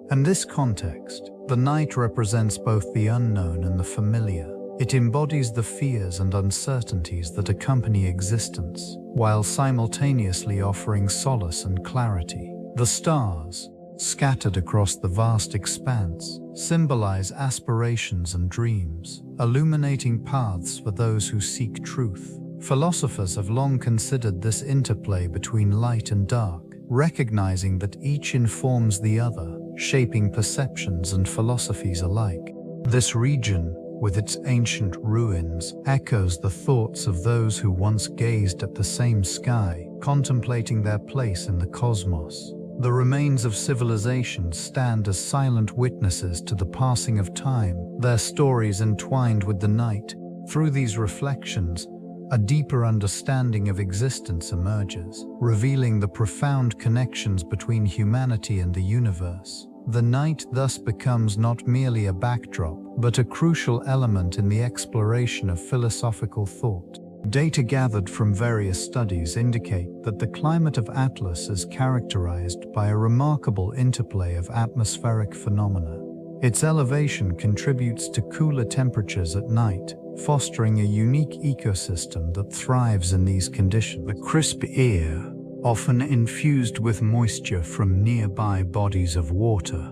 In this context, the night represents both the unknown and the familiar. It embodies the fears and uncertainties that accompany existence, while simultaneously offering solace and clarity. The stars, scattered across the vast expanse, symbolize aspirations and dreams, illuminating paths for those who seek truth. Philosophers have long considered this interplay between light and dark, recognizing that each informs the other, shaping perceptions and philosophies alike. This region, with its ancient ruins, echoes the thoughts of those who once gazed at the same sky, contemplating their place in the cosmos. The remains of civilizations stand as silent witnesses to the passing of time, their stories entwined with the night. Through these reflections, a deeper understanding of existence emerges, revealing the profound connections between humanity and the universe. The night thus becomes not merely a backdrop, but a crucial element in the exploration of philosophical thought. Data gathered from various studies indicate that the climate of Atlas is characterized by a remarkable interplay of atmospheric phenomena. Its elevation contributes to cooler temperatures at night, fostering a unique ecosystem that thrives in these conditions. The crisp air, often infused with moisture from nearby bodies of water,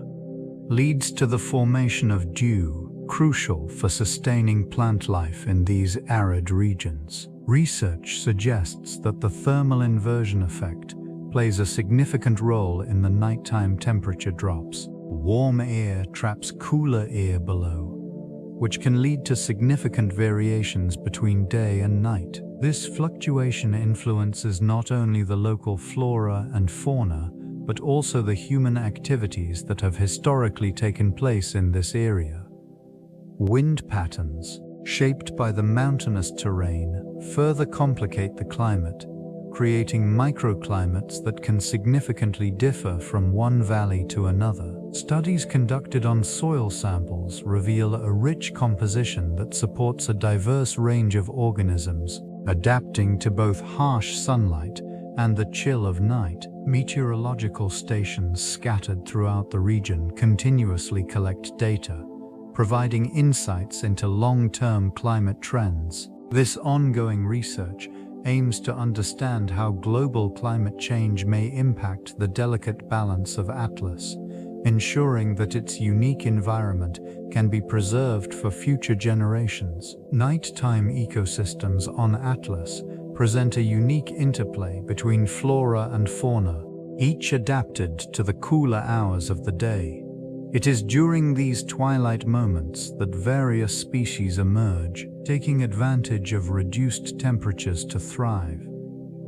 leads to the formation of dew, crucial for sustaining plant life in these arid regions. Research suggests that the thermal inversion effect plays a significant role in the nighttime temperature drops. Warm air traps cooler air below, which can lead to significant variations between day and night. This fluctuation influences not only the local flora and fauna, but also the human activities that have historically taken place in this area. Wind patterns, shaped by the mountainous terrain, further complicate the climate, creating microclimates that can significantly differ from one valley to another. Studies conducted on soil samples reveal a rich composition that supports a diverse range of organisms, adapting to both harsh sunlight and the chill of night. Meteorological stations scattered throughout the region continuously collect data, providing insights into long-term climate trends. This ongoing research aims to understand how global climate change may impact the delicate balance of Atlas, ensuring that its unique environment can be preserved for future generations. Nighttime ecosystems on Atlas present a unique interplay between flora and fauna, each adapted to the cooler hours of the day. It is during these twilight moments that various species emerge, taking advantage of reduced temperatures to thrive.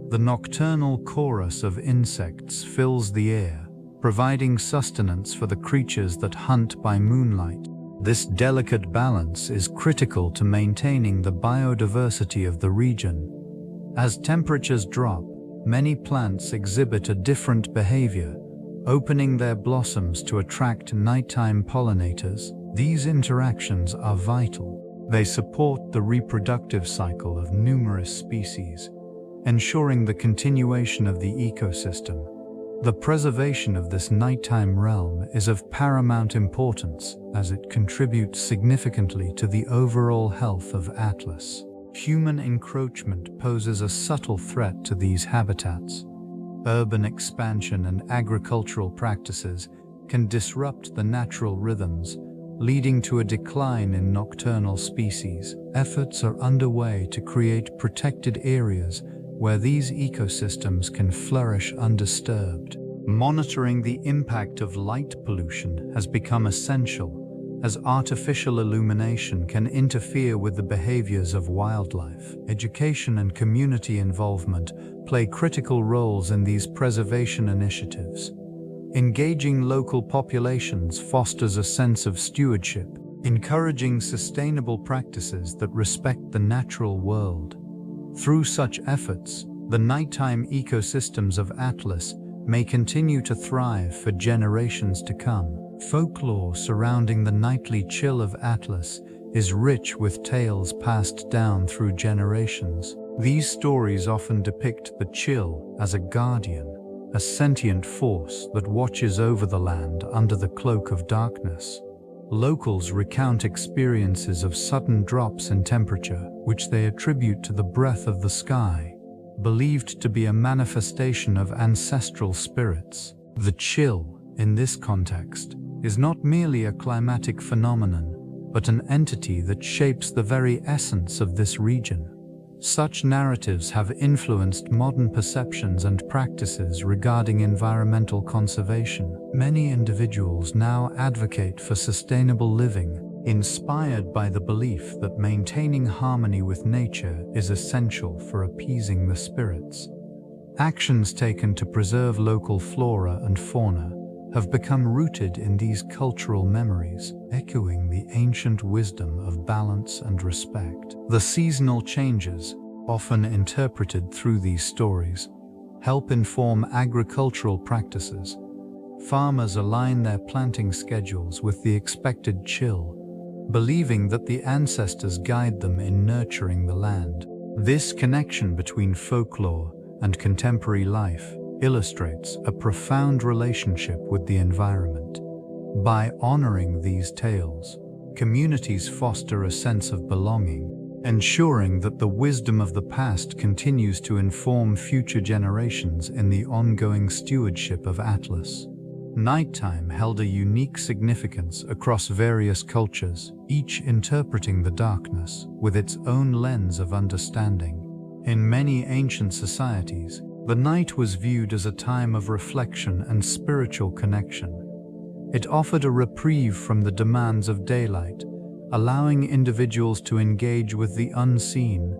The nocturnal chorus of insects fills the air, providing sustenance for the creatures that hunt by moonlight. This delicate balance is critical to maintaining the biodiversity of the region. As temperatures drop, many plants exhibit a different behavior, opening their blossoms to attract nighttime pollinators. These interactions are vital. They support the reproductive cycle of numerous species, ensuring the continuation of the ecosystem. The preservation of this nighttime realm is of paramount importance as it contributes significantly to the overall health of Atlas. Human encroachment poses a subtle threat to these habitats. Urban expansion and agricultural practices can disrupt the natural rhythms, leading to a decline in nocturnal species. Efforts are underway to create protected areas where these ecosystems can flourish undisturbed. Monitoring the impact of light pollution has become essential, as artificial illumination can interfere with the behaviors of wildlife. Education and community involvement play critical roles in these preservation initiatives. Engaging local populations fosters a sense of stewardship, encouraging sustainable practices that respect the natural world. Through such efforts, the nighttime ecosystems of Atlas may continue to thrive for generations to come. Folklore surrounding the nightly chill of Atlas is rich with tales passed down through generations. These stories often depict the chill as a guardian, a sentient force that watches over the land under the cloak of darkness. Locals recount experiences of sudden drops in temperature, which they attribute to the breath of the sky, believed to be a manifestation of ancestral spirits. The chill, in this context, is not merely a climatic phenomenon, but an entity that shapes the very essence of this region. Such narratives have influenced modern perceptions and practices regarding environmental conservation. Many individuals now advocate for sustainable living, inspired by the belief that maintaining harmony with nature is essential for appeasing the spirits. Actions taken to preserve local flora and fauna have become rooted in these cultural memories, echoing the ancient wisdom of balance and respect. The seasonal changes, often interpreted through these stories, help inform agricultural practices. Farmers align their planting schedules with the expected chill, believing that the ancestors guide them in nurturing the land. This connection between folklore and contemporary life illustrates a profound relationship with the environment. By honoring these tales, communities foster a sense of belonging, ensuring that the wisdom of the past continues to inform future generations in the ongoing stewardship of Atlas. Nighttime held a unique significance across various cultures, each interpreting the darkness with its own lens of understanding. In many ancient societies, the night was viewed as a time of reflection and spiritual connection. It offered a reprieve from the demands of daylight, allowing individuals to engage with the unseen.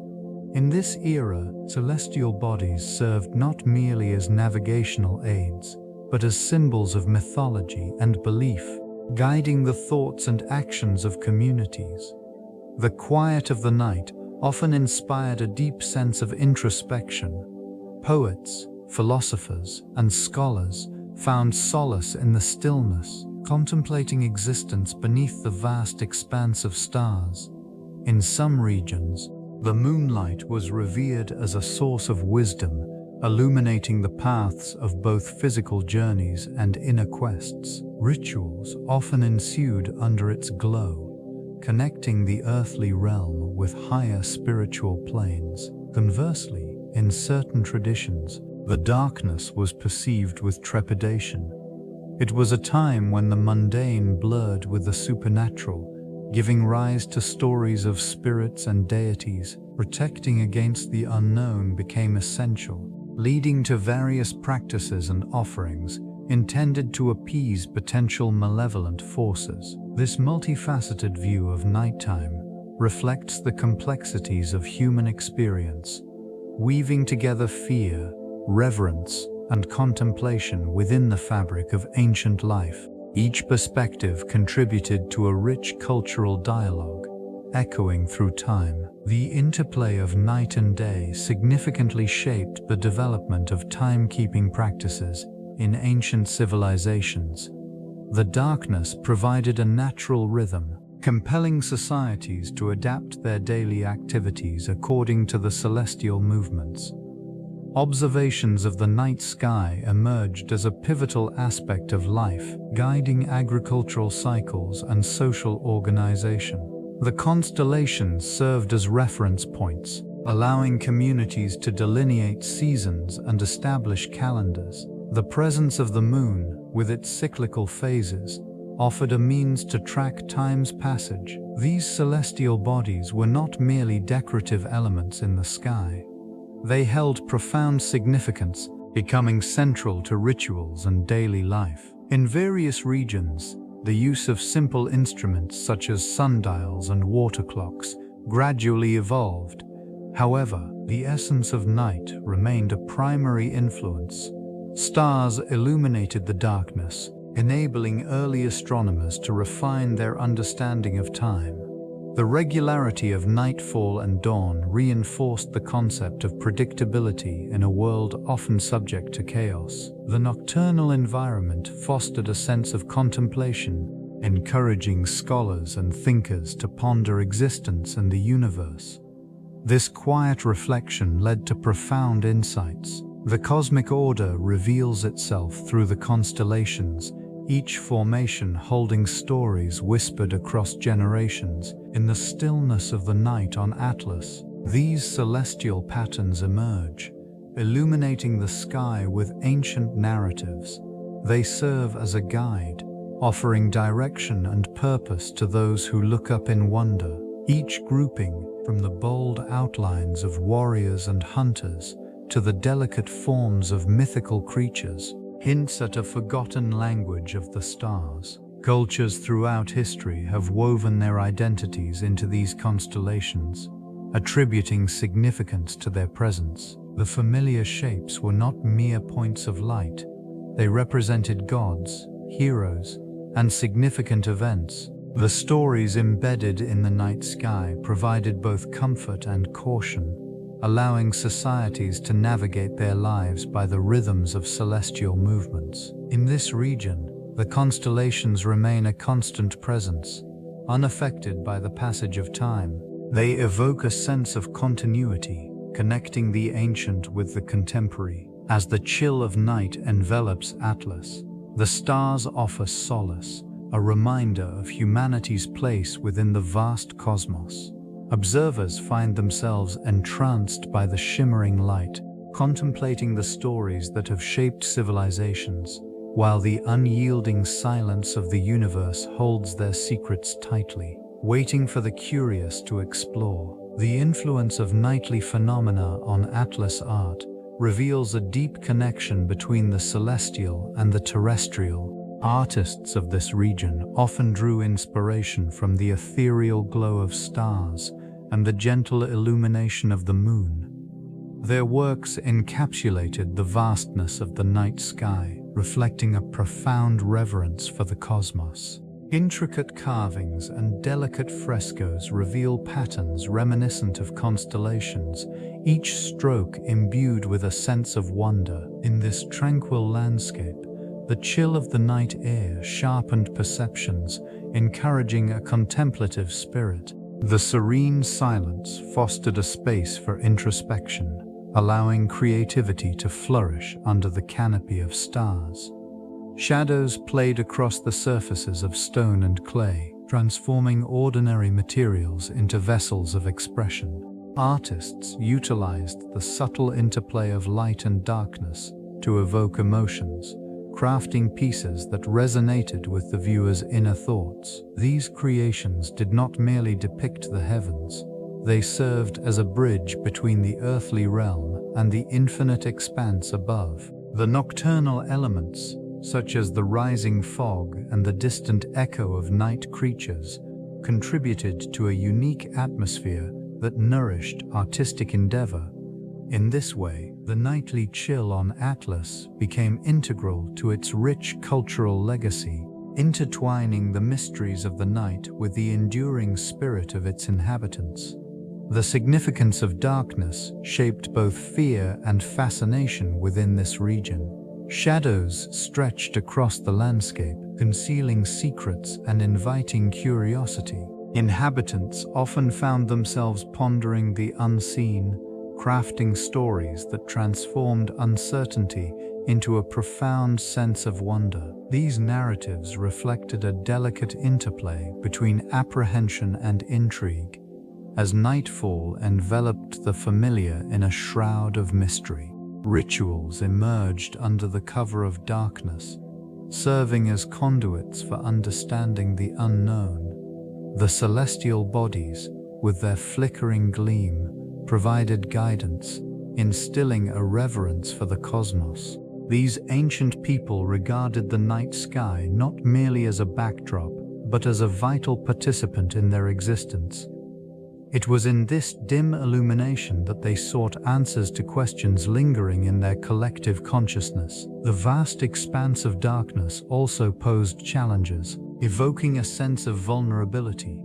In this era, celestial bodies served not merely as navigational aids, but as symbols of mythology and belief, guiding the thoughts and actions of communities. The quiet of the night often inspired a deep sense of introspection. Poets, philosophers, and scholars found solace in the stillness, contemplating existence beneath the vast expanse of stars. In some regions, the moonlight was revered as a source of wisdom, illuminating the paths of both physical journeys and inner quests. Rituals often ensued under its glow, connecting the earthly realm with higher spiritual planes. Conversely, in certain traditions, the darkness was perceived with trepidation. It was a time when the mundane blurred with the supernatural, giving rise to stories of spirits and deities. Protecting against the unknown became essential, leading to various practices and offerings intended to appease potential malevolent forces. This multifaceted view of nighttime reflects the complexities of human experience, weaving together fear, reverence, and contemplation within the fabric of ancient life. Each perspective contributed to a rich cultural dialogue, echoing through time. The interplay of night and day significantly shaped the development of timekeeping practices in ancient civilizations. The darkness provided a natural rhythm, compelling societies to adapt their daily activities according to the celestial movements. Observations of the night sky emerged as a pivotal aspect of life, guiding agricultural cycles and social organization. The constellations served as reference points, allowing communities to delineate seasons and establish calendars. The presence of the moon, with its cyclical phases, offered a means to track time's passage. These celestial bodies were not merely decorative elements in the sky. They held profound significance, becoming central to rituals and daily life. In various regions, the use of simple instruments such as sundials and water clocks gradually evolved. However, the essence of night remained a primary influence. Stars illuminated the darkness, enabling early astronomers to refine their understanding of time. The regularity of nightfall and dawn reinforced the concept of predictability in a world often subject to chaos. The nocturnal environment fostered a sense of contemplation, encouraging scholars and thinkers to ponder existence and the universe. This quiet reflection led to profound insights. The cosmic order reveals itself through the constellations, each formation holding stories whispered across generations. In the stillness of the night on Atlas, these celestial patterns emerge, illuminating the sky with ancient narratives. They serve as a guide, offering direction and purpose to those who look up in wonder. Each grouping, from the bold outlines of warriors and hunters to the delicate forms of mythical creatures, hints at a forgotten language of the stars. Cultures throughout history have woven their identities into these constellations, attributing significance to their presence. The familiar shapes were not mere points of light. They represented gods, heroes, and significant events. The stories embedded in the night sky provided both comfort and caution, allowing societies to navigate their lives by the rhythms of celestial movements. In this region, the constellations remain a constant presence, unaffected by the passage of time. They evoke a sense of continuity, connecting the ancient with the contemporary. As the chill of night envelops Atlas, the stars offer solace, a reminder of humanity's place within the vast cosmos. Observers find themselves entranced by the shimmering light, contemplating the stories that have shaped civilizations, while the unyielding silence of the universe holds their secrets tightly, waiting for the curious to explore. The influence of nightly phenomena on Atlas art reveals a deep connection between the celestial and the terrestrial. Artists of this region often drew inspiration from the ethereal glow of stars and the gentle illumination of the moon. Their works encapsulated the vastness of the night sky, reflecting a profound reverence for the cosmos. Intricate carvings and delicate frescoes reveal patterns reminiscent of constellations, each stroke imbued with a sense of wonder. In this tranquil landscape, the chill of the night air sharpened perceptions, encouraging a contemplative spirit. The serene silence fostered a space for introspection, allowing creativity to flourish under the canopy of stars. Shadows played across the surfaces of stone and clay, transforming ordinary materials into vessels of expression. Artists utilized the subtle interplay of light and darkness to evoke emotions, crafting pieces that resonated with the viewer's inner thoughts. These creations did not merely depict the heavens, they served as a bridge between the earthly realm and the infinite expanse above. The nocturnal elements, such as the rising fog and the distant echo of night creatures, contributed to a unique atmosphere that nourished artistic endeavor. In this way, the nightly chill on Atlas became integral to its rich cultural legacy, intertwining the mysteries of the night with the enduring spirit of its inhabitants. The significance of darkness shaped both fear and fascination within this region. Shadows stretched across the landscape, concealing secrets and inviting curiosity. Inhabitants often found themselves pondering the unseen, crafting stories that transformed uncertainty into a profound sense of wonder. These narratives reflected a delicate interplay between apprehension and intrigue, as nightfall enveloped the familiar in a shroud of mystery. Rituals emerged under the cover of darkness, serving as conduits for understanding the unknown. The celestial bodies, with their flickering gleam, provided guidance, instilling a reverence for the cosmos. These ancient people regarded the night sky not merely as a backdrop, but as a vital participant in their existence. It was in this dim illumination that they sought answers to questions lingering in their collective consciousness. The vast expanse of darkness also posed challenges, evoking a sense of vulnerability.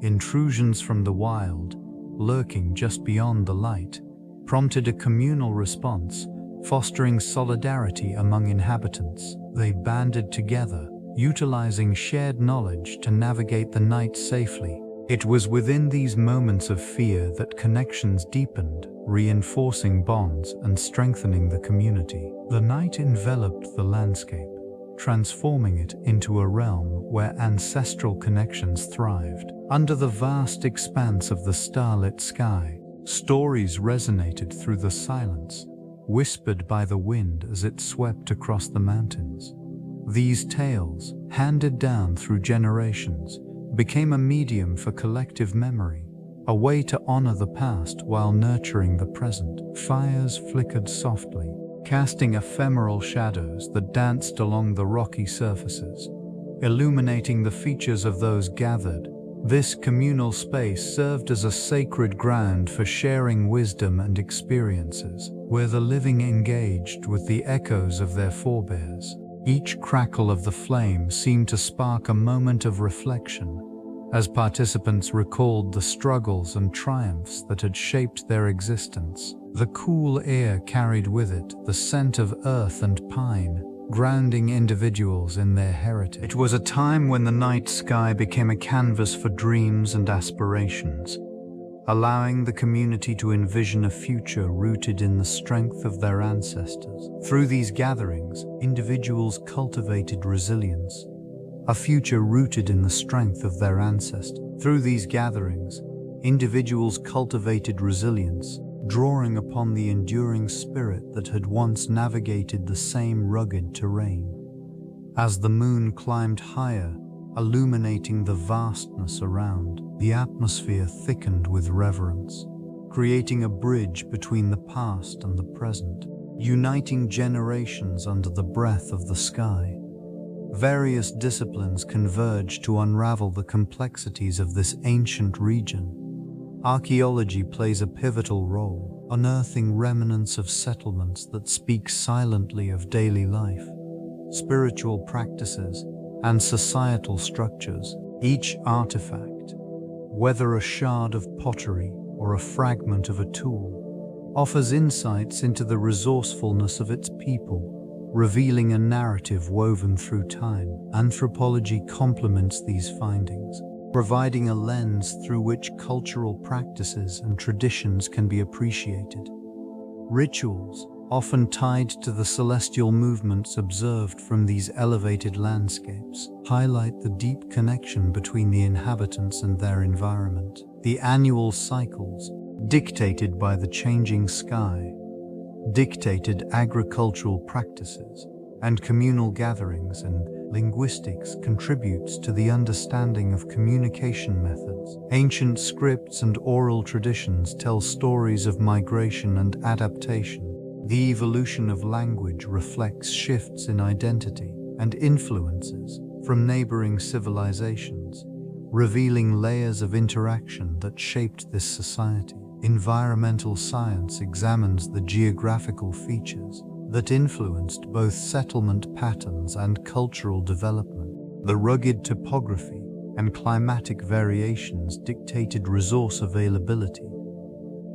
Intrusions from the wild, lurking just beyond the light, prompted a communal response, fostering solidarity among inhabitants. They banded together, utilizing shared knowledge to navigate the night safely. It was within these moments of fear that connections deepened, reinforcing bonds and strengthening the community. The night enveloped the landscape, transforming it into a realm where ancestral connections thrived. Under the vast expanse of the starlit sky, stories resonated through the silence, whispered by the wind as it swept across the mountains. These tales, handed down through generations, became a medium for collective memory, a way to honor the past while nurturing the present. Fires flickered softly, casting ephemeral shadows that danced along the rocky surfaces, illuminating the features of those gathered. This communal space served as a sacred ground for sharing wisdom and experiences, where the living engaged with the echoes of their forebears. Each crackle of the flame seemed to spark a moment of reflection, as participants recalled the struggles and triumphs that had shaped their existence. The cool air carried with it the scent of earth and pine, grounding individuals in their heritage. It was a time when the night sky became a canvas for dreams and aspirations, allowing the community to envision a future rooted in the strength of their ancestors. Through these gatherings, individuals cultivated resilience, a future rooted in the strength of their ancestors. Through these gatherings, individuals cultivated resilience, drawing upon the enduring spirit that had once navigated the same rugged terrain. As the moon climbed higher, illuminating the vastness around, the atmosphere thickened with reverence, creating a bridge between the past and the present, uniting generations under the breath of the sky. Various disciplines converged to unravel the complexities of this ancient region. Archaeology plays a pivotal role, unearthing remnants of settlements that speak silently of daily life. spiritual practices, and societal structures. Each artifact, whether a shard of pottery or a fragment of a tool, offers insights into the resourcefulness of its people, revealing a narrative woven through time. Anthropology complements these findings, providing a lens through which cultural practices and traditions can be appreciated. Rituals, often tied to the celestial movements observed from these elevated landscapes, highlight the deep connection between the inhabitants and their environment. The annual cycles, dictated by the changing sky, dictated agricultural practices, and communal gatherings and linguistics contributes to the understanding of communication methods. Ancient scripts and oral traditions tell stories of migration and adaptation. The evolution of language reflects shifts in identity and influences from neighboring civilizations, revealing layers of interaction that shaped this society. Environmental science examines the geographical features that influenced both settlement patterns and cultural development. The rugged topography and climatic variations dictated resource availability,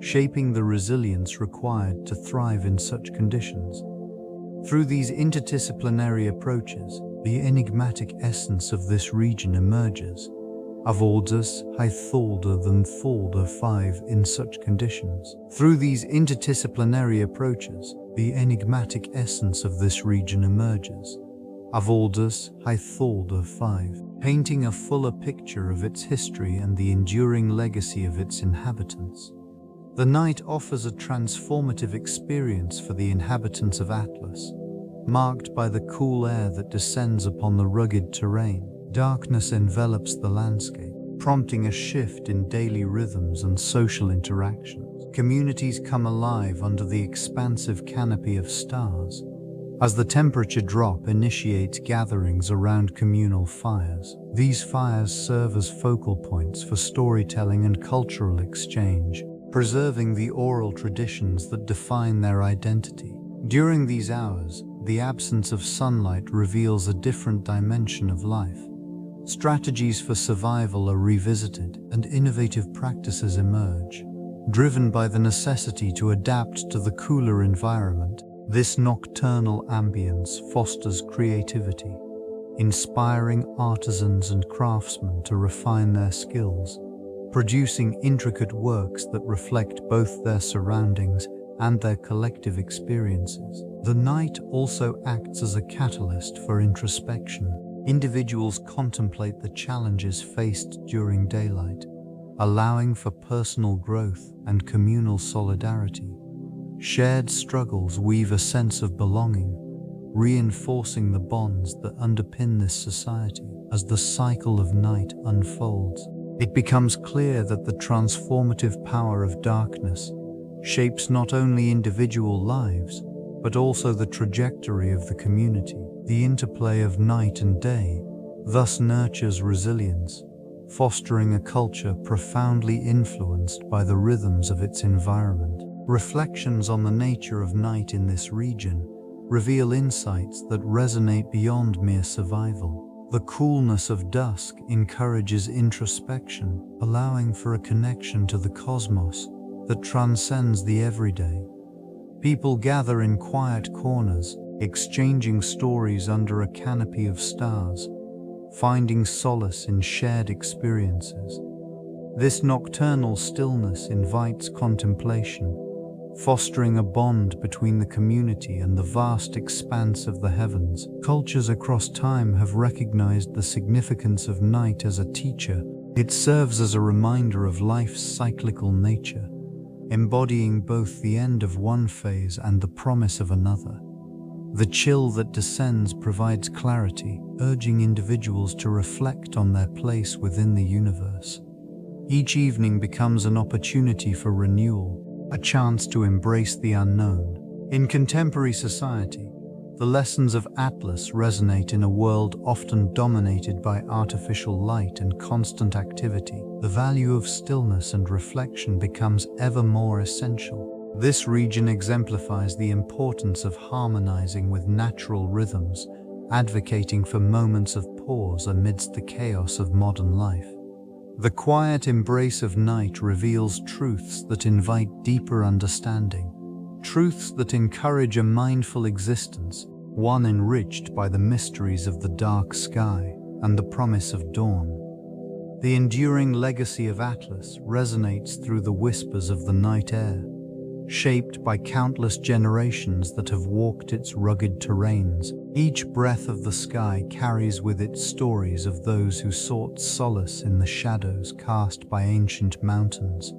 shaping the resilience required to thrive in such conditions. Through these interdisciplinary approaches, the enigmatic essence of this region emerges. Avoldus hy tholder than tholder 5 in such conditions. Through these interdisciplinary approaches, the enigmatic essence of this region emerges. Avoldus hy tholder 5, painting a fuller picture of its history and the enduring legacy of its inhabitants. The night offers a transformative experience for the inhabitants of Atlas, marked by the cool air that descends upon the rugged terrain. Darkness envelops the landscape, prompting a shift in daily rhythms and social interactions. Communities come alive under the expansive canopy of stars, as the temperature drop initiates gatherings around communal fires. These fires serve as focal points for storytelling and cultural exchange, preserving the oral traditions that define their identity. During these hours, the absence of sunlight reveals a different dimension of life. Strategies for survival are revisited and innovative practices emerge, driven by the necessity to adapt to the cooler environment. This nocturnal ambience fosters creativity, inspiring artisans and craftsmen to refine their skills, producing intricate works that reflect both their surroundings and their collective experiences. The night also acts as a catalyst for introspection. Individuals contemplate the challenges faced during daylight, allowing for personal growth and communal solidarity. Shared struggles weave a sense of belonging, reinforcing the bonds that underpin this society. As the cycle of night unfolds, it becomes clear that the transformative power of darkness shapes not only individual lives, but also the trajectory of the community. The interplay of night and day thus nurtures resilience, fostering a culture profoundly influenced by the rhythms of its environment. Reflections on the nature of night in this region reveal insights that resonate beyond mere survival. The coolness of dusk encourages introspection, allowing for a connection to the cosmos that transcends the everyday. People gather in quiet corners, exchanging stories under a canopy of stars, finding solace in shared experiences. This nocturnal stillness invites contemplation, fostering a bond between the community and the vast expanse of the heavens. Cultures across time have recognized the significance of night as a teacher. It serves as a reminder of life's cyclical nature, embodying both the end of one phase and the promise of another. The chill that descends provides clarity, urging individuals to reflect on their place within the universe. Each evening becomes an opportunity for renewal, a chance to embrace the unknown. In contemporary society, the lessons of Atlas resonate in a world often dominated by artificial light and constant activity. The value of stillness and reflection becomes ever more essential. This region exemplifies the importance of harmonizing with natural rhythms advocating for moments of pause amidst the chaos of modern life. The quiet embrace of night reveals truths that invite deeper understanding, truths that encourage a mindful existence, one enriched by the mysteries of the dark sky and the promise of dawn. The enduring legacy of Atlas resonates through the whispers of the night air, shaped by countless generations that have walked its rugged terrains. Each breath of the sky carries with it stories of those who sought solace in the shadows cast by ancient mountains.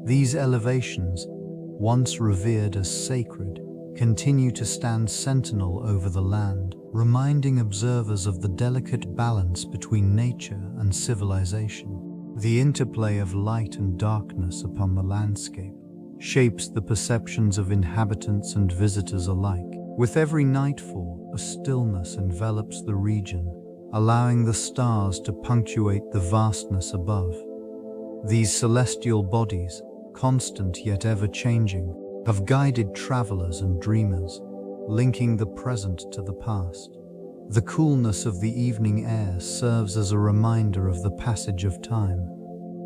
These elevations, once revered as sacred, continue to stand sentinel over the land, reminding observers of the delicate balance between nature and civilization. The interplay of light and darkness upon the landscape shapes the perceptions of inhabitants and visitors alike. With every nightfall, a stillness envelops the region, allowing the stars to punctuate the vastness above. These celestial bodies, constant yet ever-changing, have guided travelers and dreamers, linking the present to the past. The coolness of the evening air serves as a reminder of the passage of time,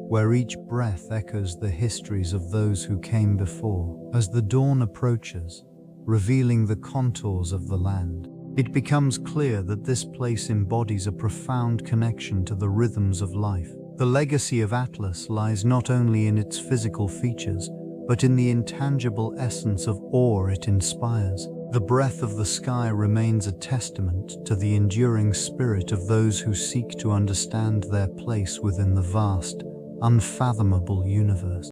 where each breath echoes the histories of those who came before. As the dawn approaches, revealing the contours of the land, it becomes clear that this place embodies a profound connection to the rhythms of life. The legacy of Atlas lies not only in its physical features, but in the intangible essence of awe it inspires. The breath of the sky remains a testament to the enduring spirit of those who seek to understand their place within the vast, unfathomable universe.